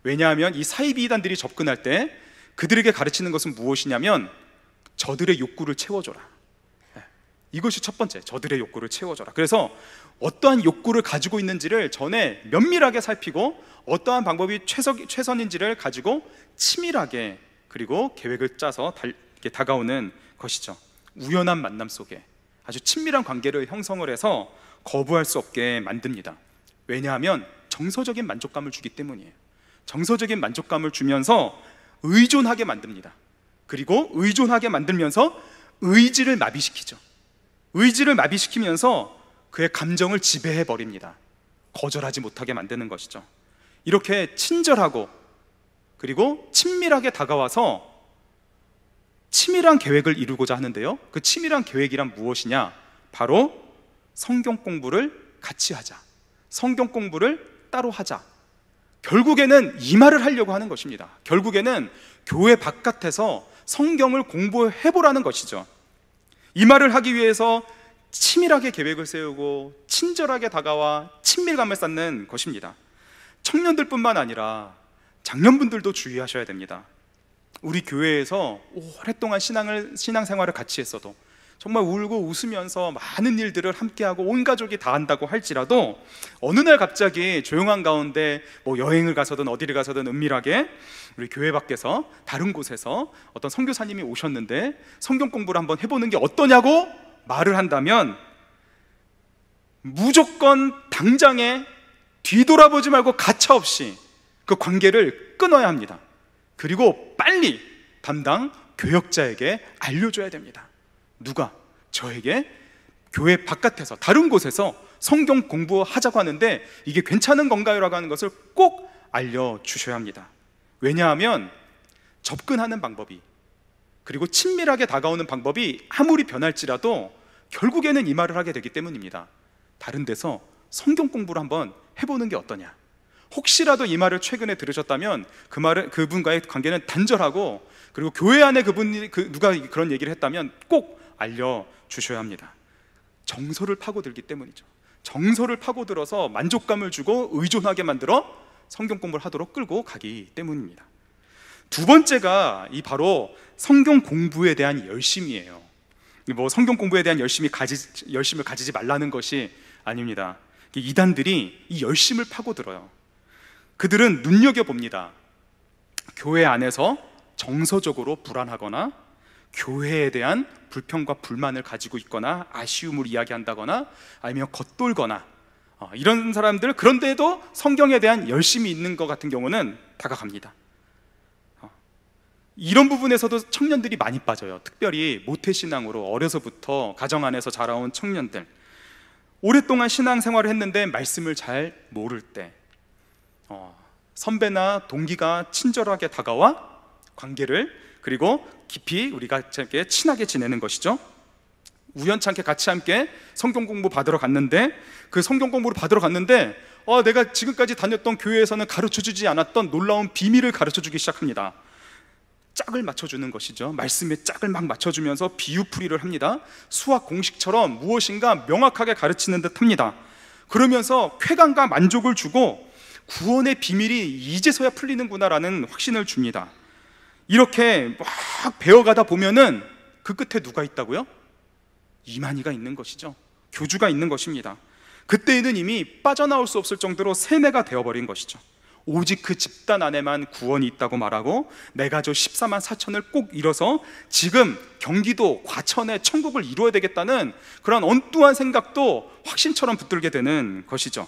S1: 왜냐하면 이 사이비 이단들이 접근할 때 그들에게 가르치는 것은 무엇이냐면, 저들의 욕구를 채워줘라. 이것이 첫 번째, 저들의 욕구를 채워줘라. 그래서 어떠한 욕구를 가지고 있는지를 전에 면밀하게 살피고, 어떠한 방법이 최선인지를 가지고 치밀하게, 그리고 계획을 짜서 다가오는 것이죠. 우연한 만남 속에 아주 친밀한 관계를 형성을 해서 거부할 수 없게 만듭니다. 왜냐하면 정서적인 만족감을 주기 때문이에요. 정서적인 만족감을 주면서 의존하게 만듭니다. 그리고 의존하게 만들면서 의지를 마비시키죠. 의지를 마비시키면서 그의 감정을 지배해 버립니다. 거절하지 못하게 만드는 것이죠. 이렇게 친절하고 그리고 친밀하게 다가와서 치밀한 계획을 이루고자 하는데요, 그 치밀한 계획이란 무엇이냐? 바로 성경 공부를 같이 하자, 성경 공부를 따로 하자. 결국에는 이 말을 하려고 하는 것입니다. 결국에는 교회 바깥에서 성경을 공부해보라는 것이죠. 이 말을 하기 위해서 치밀하게 계획을 세우고 친절하게 다가와 친밀감을 쌓는 것입니다. 청년들뿐만 아니라 장년분들도 주의하셔야 됩니다. 우리 교회에서 오랫동안 신앙생활을 같이 했어도, 정말 울고 웃으면서 많은 일들을 함께하고 온 가족이 다 한다고 할지라도, 어느 날 갑자기 조용한 가운데 여행을 가서든 어디를 가서든 은밀하게 우리 교회 밖에서 다른 곳에서 어떤 선교사님이 오셨는데 성경 공부를 한번 해보는 게 어떠냐고 말을 한다면, 무조건 당장에 뒤돌아보지 말고 가차없이 그 관계를 끊어야 합니다. 그리고 빨리 담당 교역자에게 알려줘야 됩니다. 누가 저에게 교회 바깥에서 다른 곳에서 성경 공부하자고 하는데 이게 괜찮은 건가요? 라고 하는 것을 꼭 알려주셔야 합니다. 왜냐하면 접근하는 방법이, 그리고 친밀하게 다가오는 방법이 아무리 변할지라도 결국에는 이 말을 하게 되기 때문입니다. 다른 데서 성경 공부를 한번 해보는 게 어떠냐. 혹시라도 이 말을 최근에 들으셨다면 그분과의 관계는 단절하고, 그리고 교회 안에 누가 그런 얘기를 했다면 꼭 알려주셔야 합니다. 정서를 파고들기 때문이죠. 정서를 파고들어서 만족감을 주고 의존하게 만들어 성경 공부를 하도록 끌고 가기 때문입니다. 두 번째가 바로 성경 공부에 대한 열심이에요. 성경 공부에 대한 열심을 가지지 말라는 것이 아닙니다. 이단들이 이 열심을 파고들어요. 그들은 눈여겨봅니다. 교회 안에서 정서적으로 불안하거나, 교회에 대한 불평과 불만을 가지고 있거나, 아쉬움을 이야기한다거나, 아니면 겉돌거나, 이런 사람들, 그런데도 성경에 대한 열심이 있는 것 같은 경우는 다가갑니다. 이런 부분에서도 청년들이 많이 빠져요. 특별히 모태신앙으로 어려서부터 가정 안에서 자라온 청년들, 오랫동안 신앙생활을 했는데 말씀을 잘 모를 때, 선배나 동기가 친절하게 다가와 관계를, 그리고 깊이 우리가 함께 친하게 지내는 것이죠. 우연찮게 같이 함께 성경 공부 받으러 갔는데, 그 성경 공부를 받으러 갔는데 내가 지금까지 다녔던 교회에서는 가르쳐주지 않았던 놀라운 비밀을 가르쳐주기 시작합니다. 짝을 맞춰주는 것이죠. 말씀에 짝을 막 맞춰주면서 비유풀이를 합니다. 수학 공식처럼 무엇인가 명확하게 가르치는 듯 합니다. 그러면서 쾌감과 만족을 주고 구원의 비밀이 이제서야 풀리는구나라는 확신을 줍니다. 이렇게 막 배워가다 보면은 그 끝에 누가 있다고요? 이만희가 있는 것이죠. 교주가 있는 것입니다. 그때에는 이미 빠져나올 수 없을 정도로 세뇌가 되어버린 것이죠. 오직 그 집단 안에만 구원이 있다고 말하고 내가 저 14만 4천을 꼭 이뤄서 지금 경기도 과천에 천국을 이루어야 되겠다는 그런 엉뚱한 생각도 확신처럼 붙들게 되는 것이죠.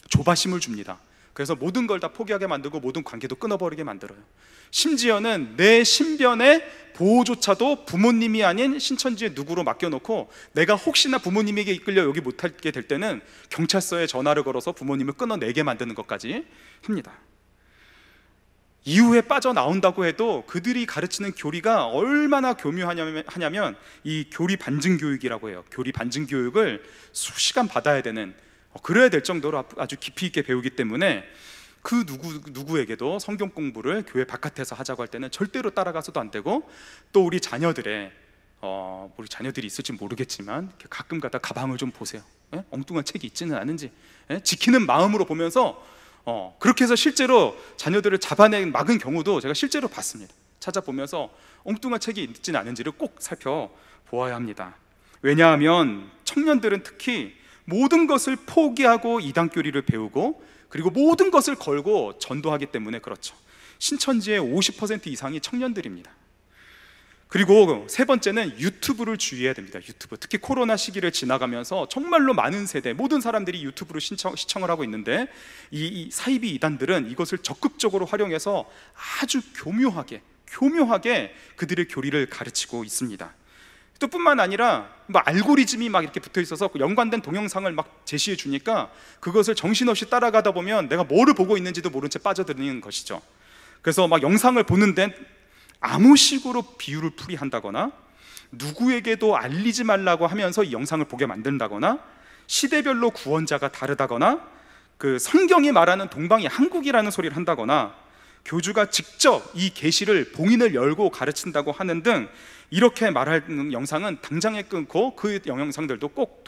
S1: 조바심을 줍니다. 그래서 모든 걸 다 포기하게 만들고 모든 관계도 끊어버리게 만들어요. 심지어는 내 신변의 보호조차도 부모님이 아닌 신천지의 누구로 맡겨놓고 내가 혹시나 부모님에게 이끌려 여기 못하게 될 때는 경찰서에 전화를 걸어서 부모님을 끊어내게 만드는 것까지 합니다. 이후에 빠져나온다고 해도 그들이 가르치는 교리가 얼마나 교묘하냐면 이 교리 반증 교육이라고 해요. 교리 반증 교육을 수시간 받아야 되는, 그래야 될 정도로 아주 깊이 있게 배우기 때문에 그 누구에게도 성경 공부를 교회 바깥에서 하자고 할 때는 절대로 따라가서도 안 되고, 또 우리 자녀들이 있을지 모르겠지만 가끔가다 가방을 좀 보세요. 엉뚱한 책이 있지는 않은지 지키는 마음으로 보면서 그렇게 해서 실제로 자녀들을 막은 경우도 제가 실제로 봤습니다. 찾아보면서 엉뚱한 책이 있지는 않은지를 꼭 살펴보아야 합니다. 왜냐하면 청년들은 특히 모든 것을 포기하고 이단교리를 배우고 그리고 모든 것을 걸고 전도하기 때문에 그렇죠. 신천지의 50% 이상이 청년들입니다. 그리고 세 번째는 유튜브를 주의해야 됩니다. 유튜브, 특히 코로나 시기를 지나가면서 정말로 많은 세대, 모든 사람들이 유튜브를 시청을 하고 있는데 이 사이비 이단들은 이것을 적극적으로 활용해서 아주 교묘하게 그들의 교리를 가르치고 있습니다. 또 뿐만 아니라 알고리즘이 막 이렇게 붙어 있어서 연관된 동영상을 막 제시해 주니까 그것을 정신없이 따라가다 보면 내가 뭐를 보고 있는지도 모른 채 빠져드는 것이죠. 그래서 막 영상을 보는데 아무 식으로 비유를 풀이한다거나 누구에게도 알리지 말라고 하면서 이 영상을 보게 만든다거나 시대별로 구원자가 다르다거나 그 성경이 말하는 동방이 한국이라는 소리를 한다거나 교주가 직접 이 계시를 봉인을 열고 가르친다고 하는 등 이렇게 말하는 영상은 당장에 끊고 그 영상들도 꼭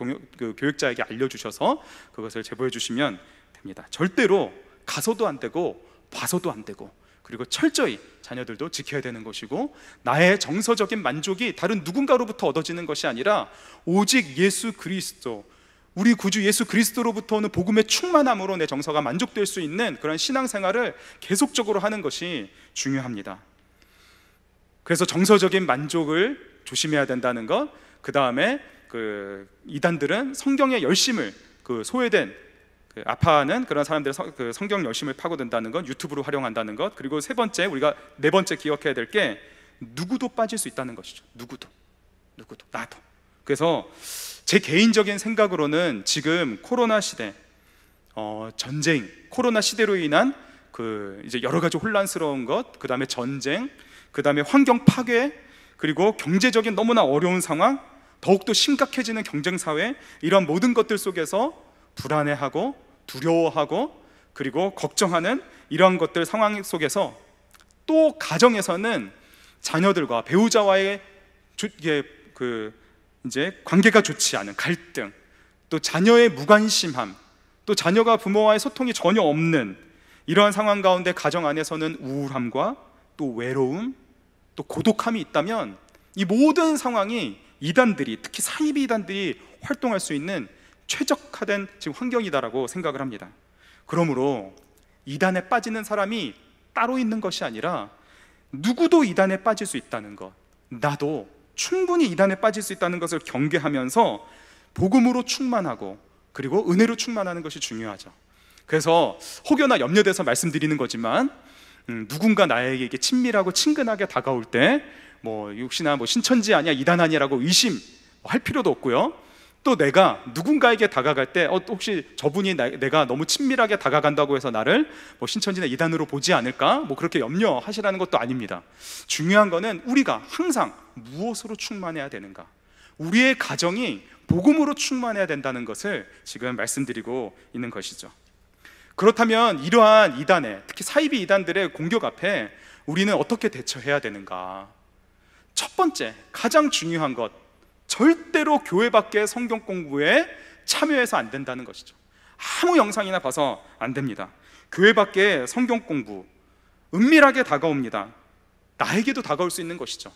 S1: 교육자에게 알려주셔서 그것을 제보해 주시면 됩니다. 절대로 가서도 안 되고 봐서도 안 되고, 그리고 철저히 자녀들도 지켜야 되는 것이고, 나의 정서적인 만족이 다른 누군가로부터 얻어지는 것이 아니라 오직 예수 그리스도, 우리 구주 예수 그리스도로부터 오는 복음의 충만함으로 내 정서가 만족될 수 있는 그런 신앙생활을 계속적으로 하는 것이 중요합니다. 그래서 정서적인 만족을 조심해야 된다는 것, 그 다음에 이단들은 성경의 열심을 소외된 아파하는 그런 사람들의 성경 열심을 파고든다는 것, 유튜브로 활용한다는 것, 그리고 세 번째, 우리가 네 번째 기억해야 될 게 누구도 빠질 수 있다는 것이죠. 누구도 나도. 그래서 제 개인적인 생각으로는 지금 코로나 시대, 전쟁, 코로나 시대로 인한 이제 여러 가지 혼란스러운 것, 그 다음에 전쟁, 그 다음에 환경 파괴, 그리고 경제적인 너무나 어려운 상황, 더욱더 심각해지는 경쟁사회, 이런 모든 것들 속에서 불안해하고 두려워하고 그리고 걱정하는 이러한 것들 상황 속에서 또 가정에서는 자녀들과 배우자와의 이제 관계가 좋지 않은 갈등, 또 자녀의 무관심함, 또 자녀가 부모와의 소통이 전혀 없는 이러한 상황 가운데 가정 안에서는 우울함과 또 외로움, 또 고독함이 있다면 이 모든 상황이 이단들이, 특히 사이비 이단들이 활동할 수 있는 최적화된 지금 환경이다라고 생각을 합니다. 그러므로 이단에 빠지는 사람이 따로 있는 것이 아니라 누구도 이단에 빠질 수 있다는 것, 나도 충분히 이단에 빠질 수 있다는 것을 경계하면서 복음으로 충만하고 그리고 은혜로 충만하는 것이 중요하죠. 그래서 혹여나 염려돼서 말씀드리는 거지만 누군가 나에게 친밀하고 친근하게 다가올 때 혹시나 신천지 아니야, 이단 아니라고 의심할 필요도 없고요. 또 내가 누군가에게 다가갈 때 혹시 저분이 내가 너무 친밀하게 다가간다고 해서 나를 신천지나 이단으로 보지 않을까? 그렇게 염려하시라는 것도 아닙니다. 중요한 거는 우리가 항상 무엇으로 충만해야 되는가? 우리의 가정이 복음으로 충만해야 된다는 것을 지금 말씀드리고 있는 것이죠. 그렇다면 이러한 이단의, 특히 사이비 이단들의 공격 앞에 우리는 어떻게 대처해야 되는가? 첫 번째, 가장 중요한 것, 절대로 교회 밖의 성경 공부에 참여해서 안 된다는 것이죠. 아무 영상이나 봐서 안 됩니다. 교회 밖의 성경 공부 은밀하게 다가옵니다. 나에게도 다가올 수 있는 것이죠.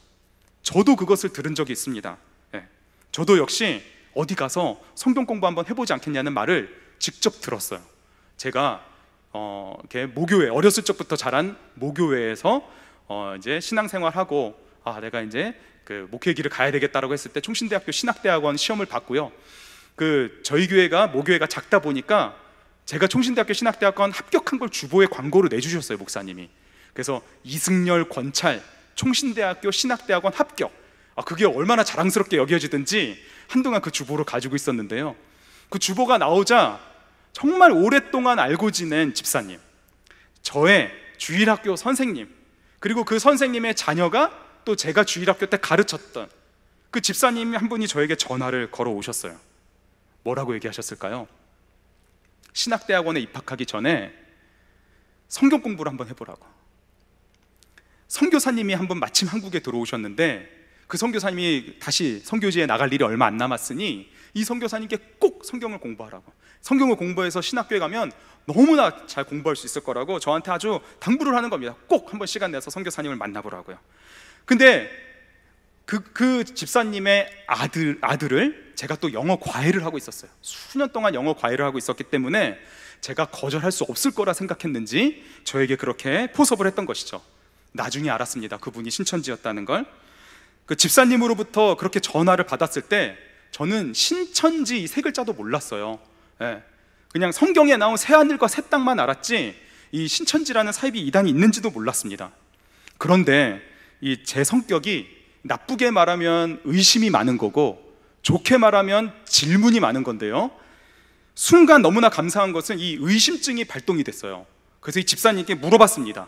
S1: 저도 그것을 들은 적이 있습니다. 저도 역시 어디 가서 성경 공부 한번 해보지 않겠냐는 말을 직접 들었어요. 제가 이렇게 모교회, 어렸을 적부터 자란 모교회에서 이제 신앙생활하고 내가 이제 그 목회 길을 가야 되겠다라고 했을 때 총신대학교 신학대학원 시험을 봤고요. 저희 교회가 모교회가 작다 보니까 제가 총신대학교 신학대학원 합격한 걸 주보에 광고로 내주셨어요, 목사님이. 그래서 이승열, 권찰, 총신대학교 신학대학원 합격. 그게 얼마나 자랑스럽게 여겨지든지 한동안 그 주보를 가지고 있었는데요. 그 주보가 나오자 정말 오랫동안 알고 지낸 집사님, 저의 주일학교 선생님, 그리고 그 선생님의 자녀가 또 제가 주일학교 때 가르쳤던 그 집사님 한 분이 저에게 전화를 걸어 오셨어요. 뭐라고 얘기하셨을까요? 신학대학원에 입학하기 전에 성경 공부를 한번 해보라고. 선교사님이 한 번 마침 한국에 들어오셨는데 그 선교사님이 다시 선교지에 나갈 일이 얼마 안 남았으니 이 선교사님께 꼭 성경을 공부하라고, 성경을 공부해서 신학교에 가면 너무나 잘 공부할 수 있을 거라고 저한테 아주 당부를 하는 겁니다. 꼭 한번 시간 내서 선교사님을 만나보라고요. 근데 그 집사님의 아들을 제가 또 영어 과외를 하고 있었어요. 수년 동안 영어 과외를 하고 있었기 때문에 제가 거절할 수 없을 거라 생각했는지 저에게 그렇게 포섭을 했던 것이죠. 나중에 알았습니다. 그분이 신천지였다는 걸. 그 집사님으로부터 그렇게 전화를 받았을 때 저는 신천지 이 세 글자도 몰랐어요. 그냥 성경에 나온 새하늘과 새 땅만 알았지 이 신천지라는 사이비 이단이 있는지도 몰랐습니다. 그런데 이 제 성격이 나쁘게 말하면 의심이 많은 거고 좋게 말하면 질문이 많은 건데요, 순간 너무나 감사한 것은 이 의심증이 발동이 됐어요. 그래서 이 집사님께 물어봤습니다.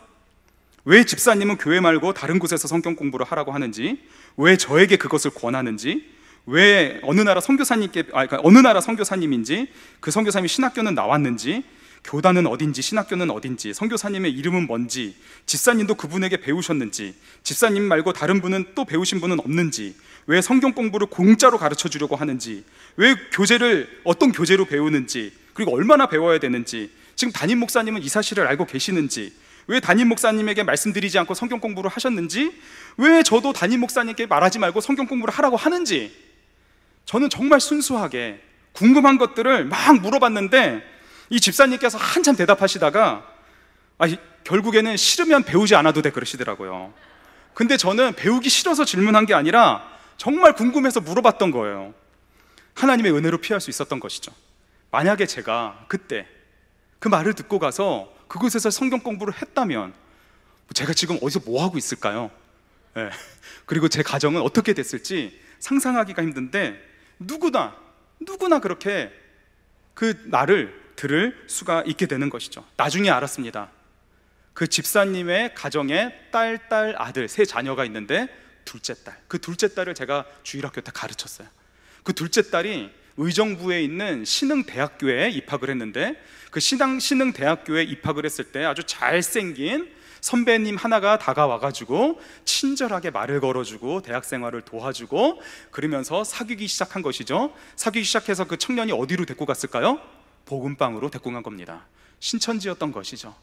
S1: 왜 집사님은 교회 말고 다른 곳에서 성경 공부를 하라고 하는지, 왜 저에게 그것을 권하는지, 왜 어느 나라 선교사님인지, 그 선교사님이 신학교는 나왔는지, 교단은 어딘지, 신학교는 어딘지, 선교사님의 이름은 뭔지, 집사님도 그분에게 배우셨는지, 집사님 말고 다른 분은 또 배우신 분은 없는지, 왜 성경 공부를 공짜로 가르쳐 주려고 하는지, 왜 교재를 어떤 교재로 배우는지, 그리고 얼마나 배워야 되는지, 지금 담임 목사님은 이 사실을 알고 계시는지, 왜 담임 목사님에게 말씀드리지 않고 성경 공부를 하셨는지, 왜 저도 담임 목사님께 말하지 말고 성경 공부를 하라고 하는지, 저는 정말 순수하게 궁금한 것들을 막 물어봤는데 이 집사님께서 한참 대답하시다가 결국에는 싫으면 배우지 않아도 돼 그러시더라고요. 근데 저는 배우기 싫어서 질문한 게 아니라 정말 궁금해서 물어봤던 거예요. 하나님의 은혜로 피할 수 있었던 것이죠. 만약에 제가 그때 그 말을 듣고 가서 그곳에서 성경 공부를 했다면 제가 지금 어디서 뭐 하고 있을까요? 그리고 제 가정은 어떻게 됐을지 상상하기가 힘든데 누구나 그렇게 그 말을 들을 수가 있게 되는 것이죠. 나중에 알았습니다. 그 집사님의 가정에 딸, 아들 세 자녀가 있는데 둘째 딸, 그 둘째 딸을 제가 주일학교 때 가르쳤어요. 그 둘째 딸이 의정부에 있는 신흥대학교에 입학을 했는데 그 신흥대학교에 입학을 했을 때 아주 잘생긴 선배님 하나가 다가와가지고 친절하게 말을 걸어주고 대학생활을 도와주고 그러면서 사귀기 시작한 것이죠. 사귀기 시작해서 그 청년이 어디로 데리고 갔을까요? 복음방으로 데리고 간 겁니다. 신천지였던 것이죠.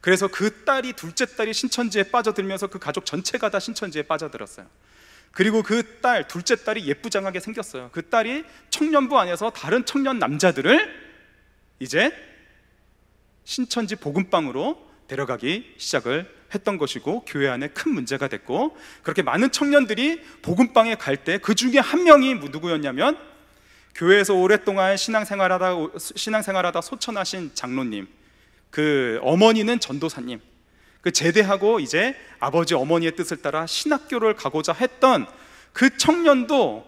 S1: 그래서 그 딸이, 둘째 딸이 신천지에 빠져들면서 그 가족 전체가 다 신천지에 빠져들었어요. 그리고 그 딸, 둘째 딸이 예쁘장하게 생겼어요. 그 딸이 청년부 안에서 다른 청년 남자들을 이제 신천지 복음방으로 데려가기 시작을 했던 것이고 교회 안에 큰 문제가 됐고, 그렇게 많은 청년들이 복음방에 갈 때 그 중에 한 명이 누구였냐면 교회에서 오랫동안 신앙생활하다 소천하신 장로님, 그 어머니는 전도사님, 그 제대하고 이제 아버지 어머니의 뜻을 따라 신학교를 가고자 했던 그 청년도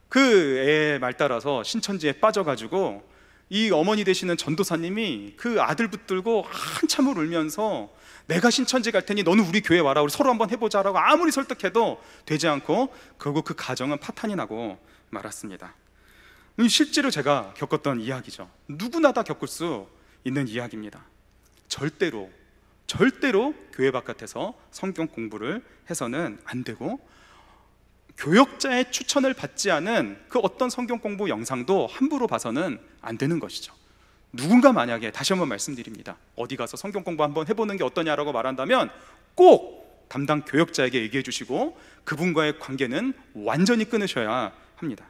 S1: 그 애의 말 따라서 신천지에 빠져가지고 이 어머니 되시는 전도사님이 그 아들 붙들고 한참을 울면서 내가 신천지 갈 테니 너는 우리 교회 와라, 우리 서로 한번 해보자라고 아무리 설득해도 되지 않고 결국 그 가정은 파탄이 나고 말았습니다. 실제로 제가 겪었던 이야기죠. 누구나 다 겪을 수 있는 이야기입니다. 절대로 교회 바깥에서 성경 공부를 해서는 안 되고, 교역자의 추천을 받지 않은 그 어떤 성경 공부 영상도 함부로 봐서는 안 되는 것이죠. 누군가 만약에, 다시 한번 말씀드립니다, 어디 가서 성경 공부 한번 해보는 게 어떠냐라고 말한다면 꼭 담당 교역자에게 얘기해 주시고 그분과의 관계는 완전히 끊으셔야 합니다.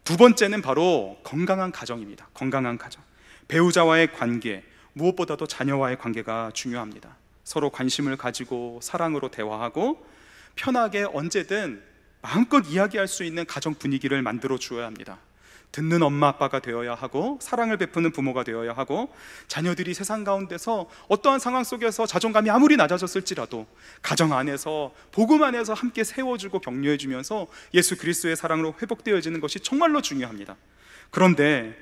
S1: 두 번째는 바로 건강한 가정입니다. 건강한 가정. 배우자와의 관계, 무엇보다도 자녀와의 관계가 중요합니다. 서로 관심을 가지고 사랑으로 대화하고 편하게 언제든 마음껏 이야기할 수 있는 가정 분위기를 만들어 주어야 합니다. 듣는 엄마 아빠가 되어야 하고, 사랑을 베푸는 부모가 되어야 하고, 자녀들이 세상 가운데서 어떠한 상황 속에서 자존감이 아무리 낮아졌을지라도 가정 안에서, 복음 안에서 함께 세워주고 격려해주면서 예수 그리스도의 사랑으로 회복되어지는 것이 정말로 중요합니다. 그런데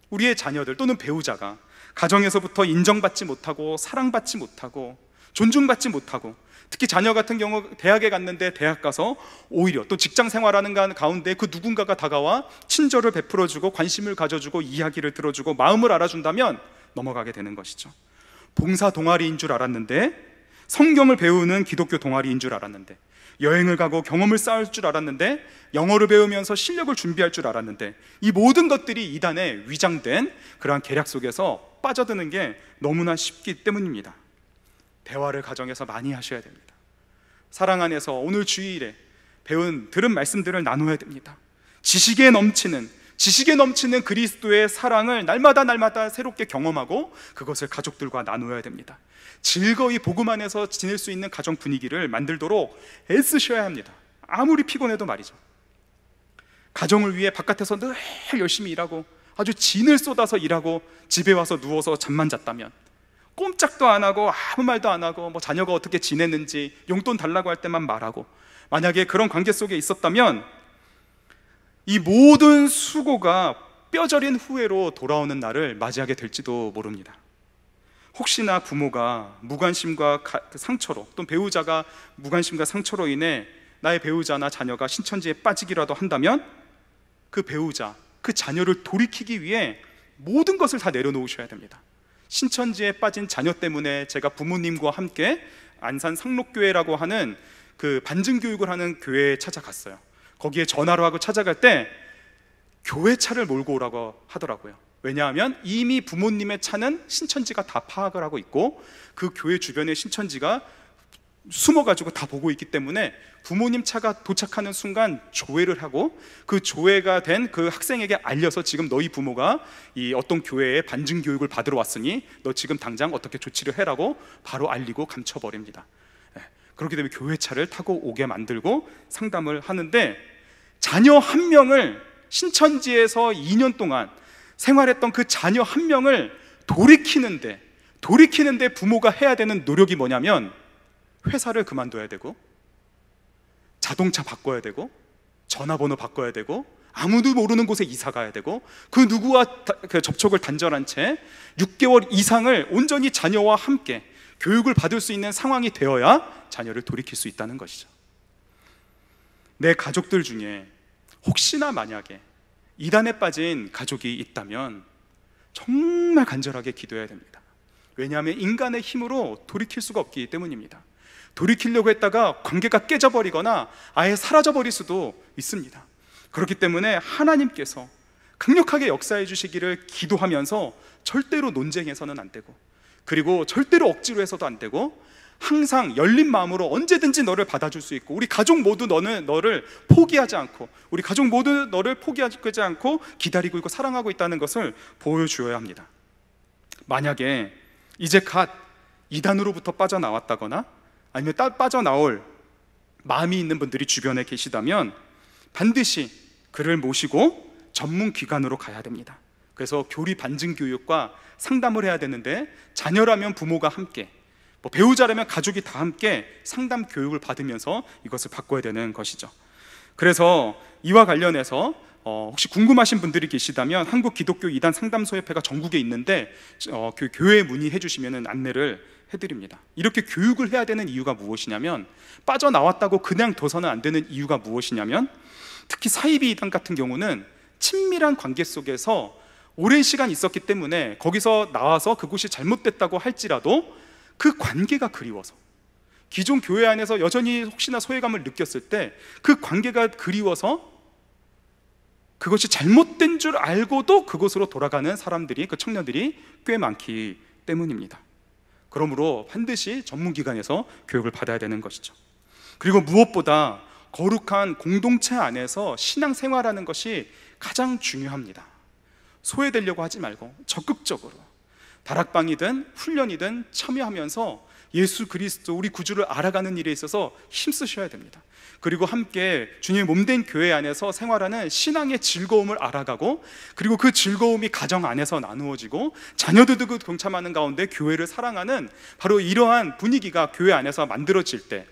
S1: 우리의 자녀들 또는 배우자가 가정에서부터 인정받지 못하고 사랑받지 못하고 존중받지 못하고, 특히 자녀 같은 경우 대학에 갔는데 대학 가서 오히려 또 직장 생활하는 가운데 그 누군가가 다가와 친절을 베풀어주고 관심을 가져주고 이야기를 들어주고 마음을 알아준다면 넘어가게 되는 것이죠. 봉사 동아리인 줄 알았는데, 성경을 배우는 기독교 동아리인 줄 알았는데, 여행을 가고 경험을 쌓을 줄 알았는데, 영어를 배우면서 실력을 준비할 줄 알았는데, 이 모든 것들이 이단의 위장된 그러한 계략 속에서 빠져드는 게 너무나 쉽기 때문입니다. 대화를 가정에서 많이 하셔야 됩니다. 사랑 안에서 오늘 주일에 들은 말씀들을 나눠야 됩니다. 지식에 넘치는 그리스도의 사랑을 날마다 새롭게 경험하고 그것을 가족들과 나누어야 됩니다. 즐거이 복음 안에서 지낼 수 있는 가정 분위기를 만들도록 애쓰셔야 합니다. 아무리 피곤해도 말이죠. 가정을 위해 바깥에서 늘 열심히 일하고 아주 진을 쏟아서 일하고 집에 와서 누워서 잠만 잤다면, 꼼짝도 안 하고 아무 말도 안 하고 자녀가 어떻게 지냈는지 용돈 달라고 할 때만 말하고, 만약에 그런 관계 속에 있었다면 이 모든 수고가 뼈저린 후회로 돌아오는 날을 맞이하게 될지도 모릅니다. 혹시나 부모가 무관심과 상처로, 또는 배우자가 무관심과 상처로 인해 나의 배우자나 자녀가 신천지에 빠지기라도 한다면 그 배우자, 그 자녀를 돌이키기 위해 모든 것을 다 내려놓으셔야 됩니다. 신천지에 빠진 자녀 때문에 제가 부모님과 함께 안산 상록교회라고 하는 그 반증교육을 하는 교회에 찾아갔어요. 거기에 전화로 하고 찾아갈 때 교회 차를 몰고 오라고 하더라고요. 왜냐하면 이미 부모님의 차는 신천지가 다 파악을 하고 있고 그 교회 주변에 신천지가 숨어가지고 다 보고 있기 때문에 부모님 차가 도착하는 순간 조회를 하고, 그 조회가 된 그 학생에게 알려서 지금 너희 부모가 이 어떤 교회에 반증 교육을 받으러 왔으니 너 지금 당장 어떻게 조치를 해라고 바로 알리고 감춰버립니다. 그렇게 되면 교회 차를 타고 오게 만들고 상담을 하는데, 자녀 한 명을, 신천지에서 2년 동안 생활했던 그 자녀 한 명을 돌이키는데 부모가 해야 되는 노력이 뭐냐면, 회사를 그만둬야 되고, 자동차 바꿔야 되고, 전화번호 바꿔야 되고, 아무도 모르는 곳에 이사 가야 되고, 그 누구와 접촉을 단절한 채 6개월 이상을 온전히 자녀와 함께 교육을 받을 수 있는 상황이 되어야 자녀를 돌이킬 수 있다는 것이죠. 내 가족들 중에 혹시나 만약에 이단에 빠진 가족이 있다면 정말 간절하게 기도해야 됩니다. 왜냐하면 인간의 힘으로 돌이킬 수가 없기 때문입니다. 돌이키려고 했다가 관계가 깨져버리거나 아예 사라져버릴 수도 있습니다. 그렇기 때문에 하나님께서 강력하게 역사해 주시기를 기도하면서 절대로 논쟁해서는 안 되고, 그리고 절대로 억지로 해서도 안 되고, 항상 열린 마음으로 언제든지 너를 받아줄 수 있고, 우리 가족 모두 너를 포기하지 않고, 우리 가족 모두 너를 포기하지 않고 기다리고 있고 사랑하고 있다는 것을 보여주어야 합니다. 만약에 이제 갓 이단으로부터 빠져나왔다거나 아니면 빠져나올 마음이 있는 분들이 주변에 계시다면 반드시 그를 모시고 전문 기관으로 가야 됩니다. 그래서 교리 반증 교육과 상담을 해야 되는데, 자녀라면 부모가 함께, 배우자라면 가족이 다 함께 상담 교육을 받으면서 이것을 바꿔야 되는 것이죠. 그래서 이와 관련해서 혹시 궁금하신 분들이 계시다면 한국 기독교 이단 상담소협회가 전국에 있는데 그 교회에 문의해 주시면 안내를 해드립니다. 이렇게 교육을 해야 되는 이유가 무엇이냐면, 빠져나왔다고 그냥 둬서는 안 되는 이유가 무엇이냐면, 특히 사이비 이단 같은 경우는 친밀한 관계 속에서 오랜 시간 있었기 때문에 거기서 나와서 그곳이 잘못됐다고 할지라도 그 관계가 그리워서, 기존 교회 안에서 여전히 혹시나 소외감을 느꼈을 때 그 관계가 그리워서 그것이 잘못된 줄 알고도 그곳으로 돌아가는 사람들이, 그 청년들이 꽤 많기 때문입니다. 그러므로 반드시 전문기관에서 교육을 받아야 되는 것이죠. 그리고 무엇보다 거룩한 공동체 안에서 신앙생활하는 것이 가장 중요합니다. 소외되려고 하지 말고 적극적으로 다락방이든 훈련이든 참여하면서 예수 그리스도, 우리 구주를 알아가는 일에 있어서 힘쓰셔야 됩니다. 그리고 함께 주님의 몸된 교회 안에서 생활하는 신앙의 즐거움을 알아가고, 그리고 그 즐거움이 가정 안에서 나누어지고 자녀들도 그 동참하는 가운데 교회를 사랑하는 바로 이러한 분위기가 교회 안에서 만들어질 때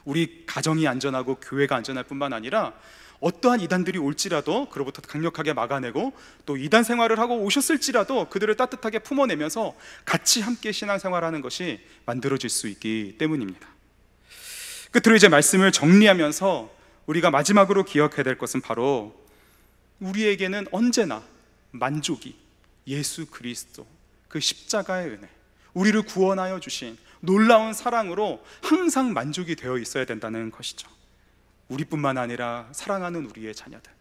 S1: 우리 가정이 안전하고 교회가 안전할 뿐만 아니라 어떠한 이단들이 올지라도 그로부터 강력하게 막아내고, 또 이단 생활을 하고 오셨을지라도 그들을 따뜻하게 품어내면서 같이 함께 신앙생활하는 것이 만들어질 수 있기 때문입니다. 끝으로 이제 말씀을 정리하면서 우리가 마지막으로 기억해야 될 것은 바로 우리에게는 언제나 만족이 예수 그리스도, 그 십자가의 은혜, 우리를 구원하여 주신 놀라운 사랑으로 항상 만족이 되어 있어야 된다는 것이죠. 우리뿐만 아니라 사랑하는 우리의 자녀들,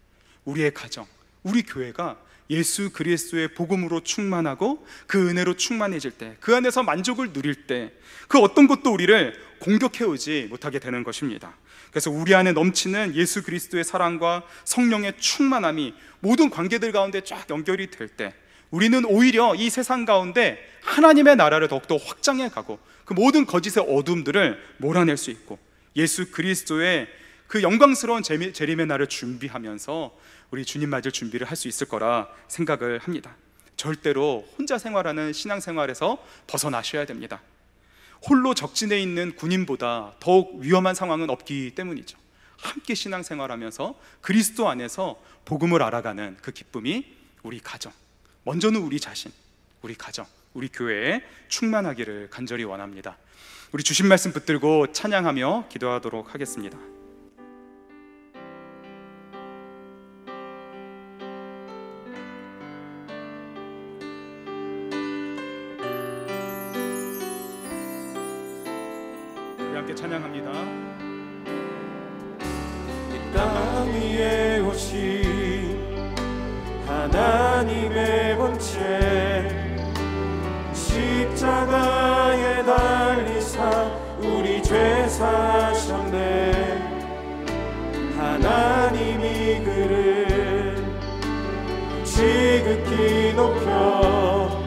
S1: 우리의 가정, 우리 교회가 예수 그리스도의 복음으로 충만하고 그 은혜로 충만해질 때, 그 안에서 만족을 누릴 때 그 어떤 것도 우리를 공격해 오지 못하게 되는 것입니다. 그래서 우리 안에 넘치는 예수 그리스도의 사랑과 성령의 충만함이 모든 관계들 가운데 쫙 연결이 될 때 우리는 오히려 이 세상 가운데 하나님의 나라를 더욱더 확장해 가고 그 모든 거짓의 어둠들을 몰아낼 수 있고, 예수 그리스도의 그 영광스러운 재림의 날을 준비하면서 우리 주님 맞을 준비를 할 수 있을 거라 생각을 합니다. 절대로 혼자 생활하는 신앙생활에서 벗어나셔야 됩니다. 홀로 적진에 있는 군인보다 더욱 위험한 상황은 없기 때문이죠. 함께 신앙생활하면서 그리스도 안에서 복음을 알아가는 그 기쁨이 우리 가정, 먼저는 우리 자신, 우리 가정, 우리 교회에 충만하기를 간절히 원합니다. 우리 주신 말씀 붙들고 찬양하며 기도하도록 하겠습니다. 우리 함께 찬양합니다.
S2: 이 땅 위에 오신 하나님의 본체, 십자가에 달리사 우리 죄 사하셨네. 하나님이 그를 지극히 높여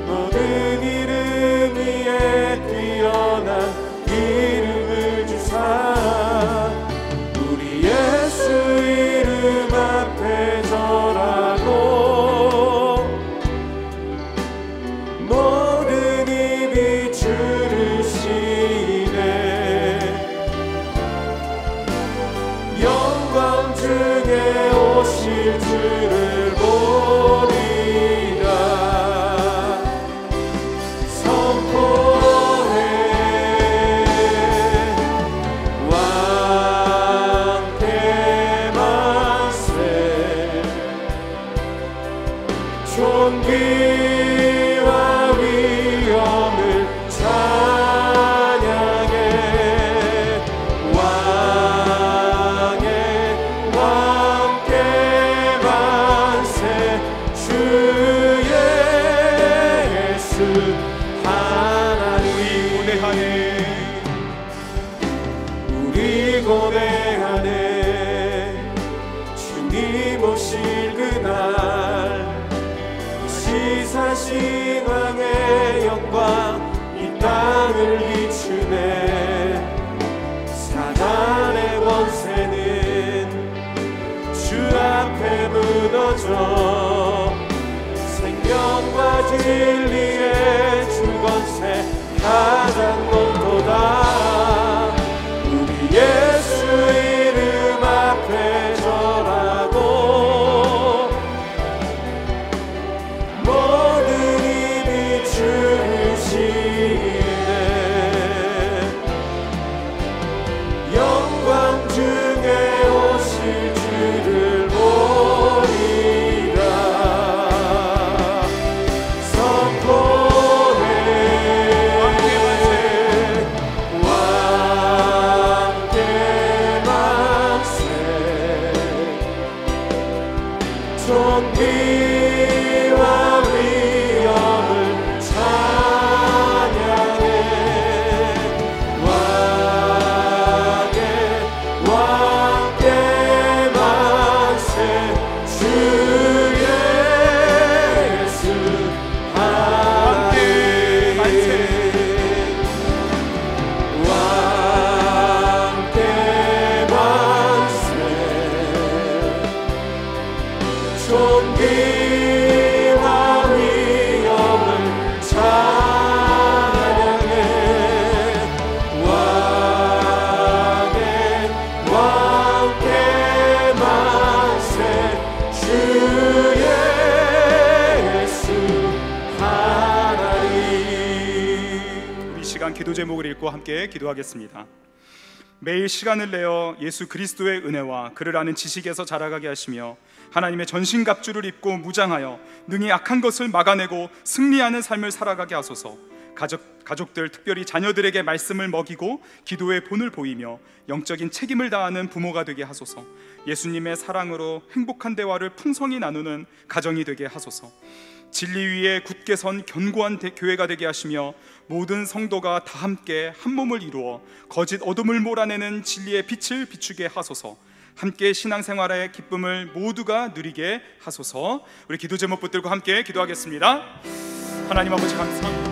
S2: 모든 이름 위에 뛰어난 이름을 주사 우리 예수 이름 앞에 절하고 모든 입이 주를 시네. 영광 중에 오실 주를 보리라. 선포해 왕께 만세. 존귀와 위엄을 찬양해. 왕의 왕께 만세. 주의 예수 하나님. 우리 고대하네. 주님 오실 그날 시사신왕의 영광 이 땅을 비추네. 사단의 권세는 주 앞에 무너져 생명과 진리의 주 권세 가장 높도다. 우리 예수 이름 앞에 절하고 모든 입이 주를 시네. 영광 중에 오실 주를 보리라. 존귀와 위엄을 찬양해 왕께 만세 주 예수 하나님 왕께 만세 존귀와 위엄을 찬양해 왕께 만세 주 예수 하나님.
S1: 우리 시간 기도 제목을 읽고 함께 기도하겠습니다. 매일 시간을 내어 예수 그리스도의 은혜와 그를 아는 지식에서 자라가게 하시며 하나님의 전신갑주를 입고 무장하여 능히 악한 것을 막아내고 승리하는 삶을 살아가게 하소서. 가족들, 특별히 자녀들에게 말씀을 먹이고 기도의 본을 보이며 영적인 책임을 다하는 부모가 되게 하소서. 예수님의 사랑으로 행복한 대화를 풍성히 나누는 가정이 되게 하소서. 진리 위에 굳게 선 견고한 교회가 되게 하시며 모든 성도가 다 함께 한 몸을 이루어 거짓 어둠을 몰아내는 진리의 빛을 비추게 하소서. 함께 신앙생활의 기쁨을 모두가 누리게 하소서. 우리 기도 제목 붙들고 함께 기도하겠습니다. 하나님 아버지 감사합니다.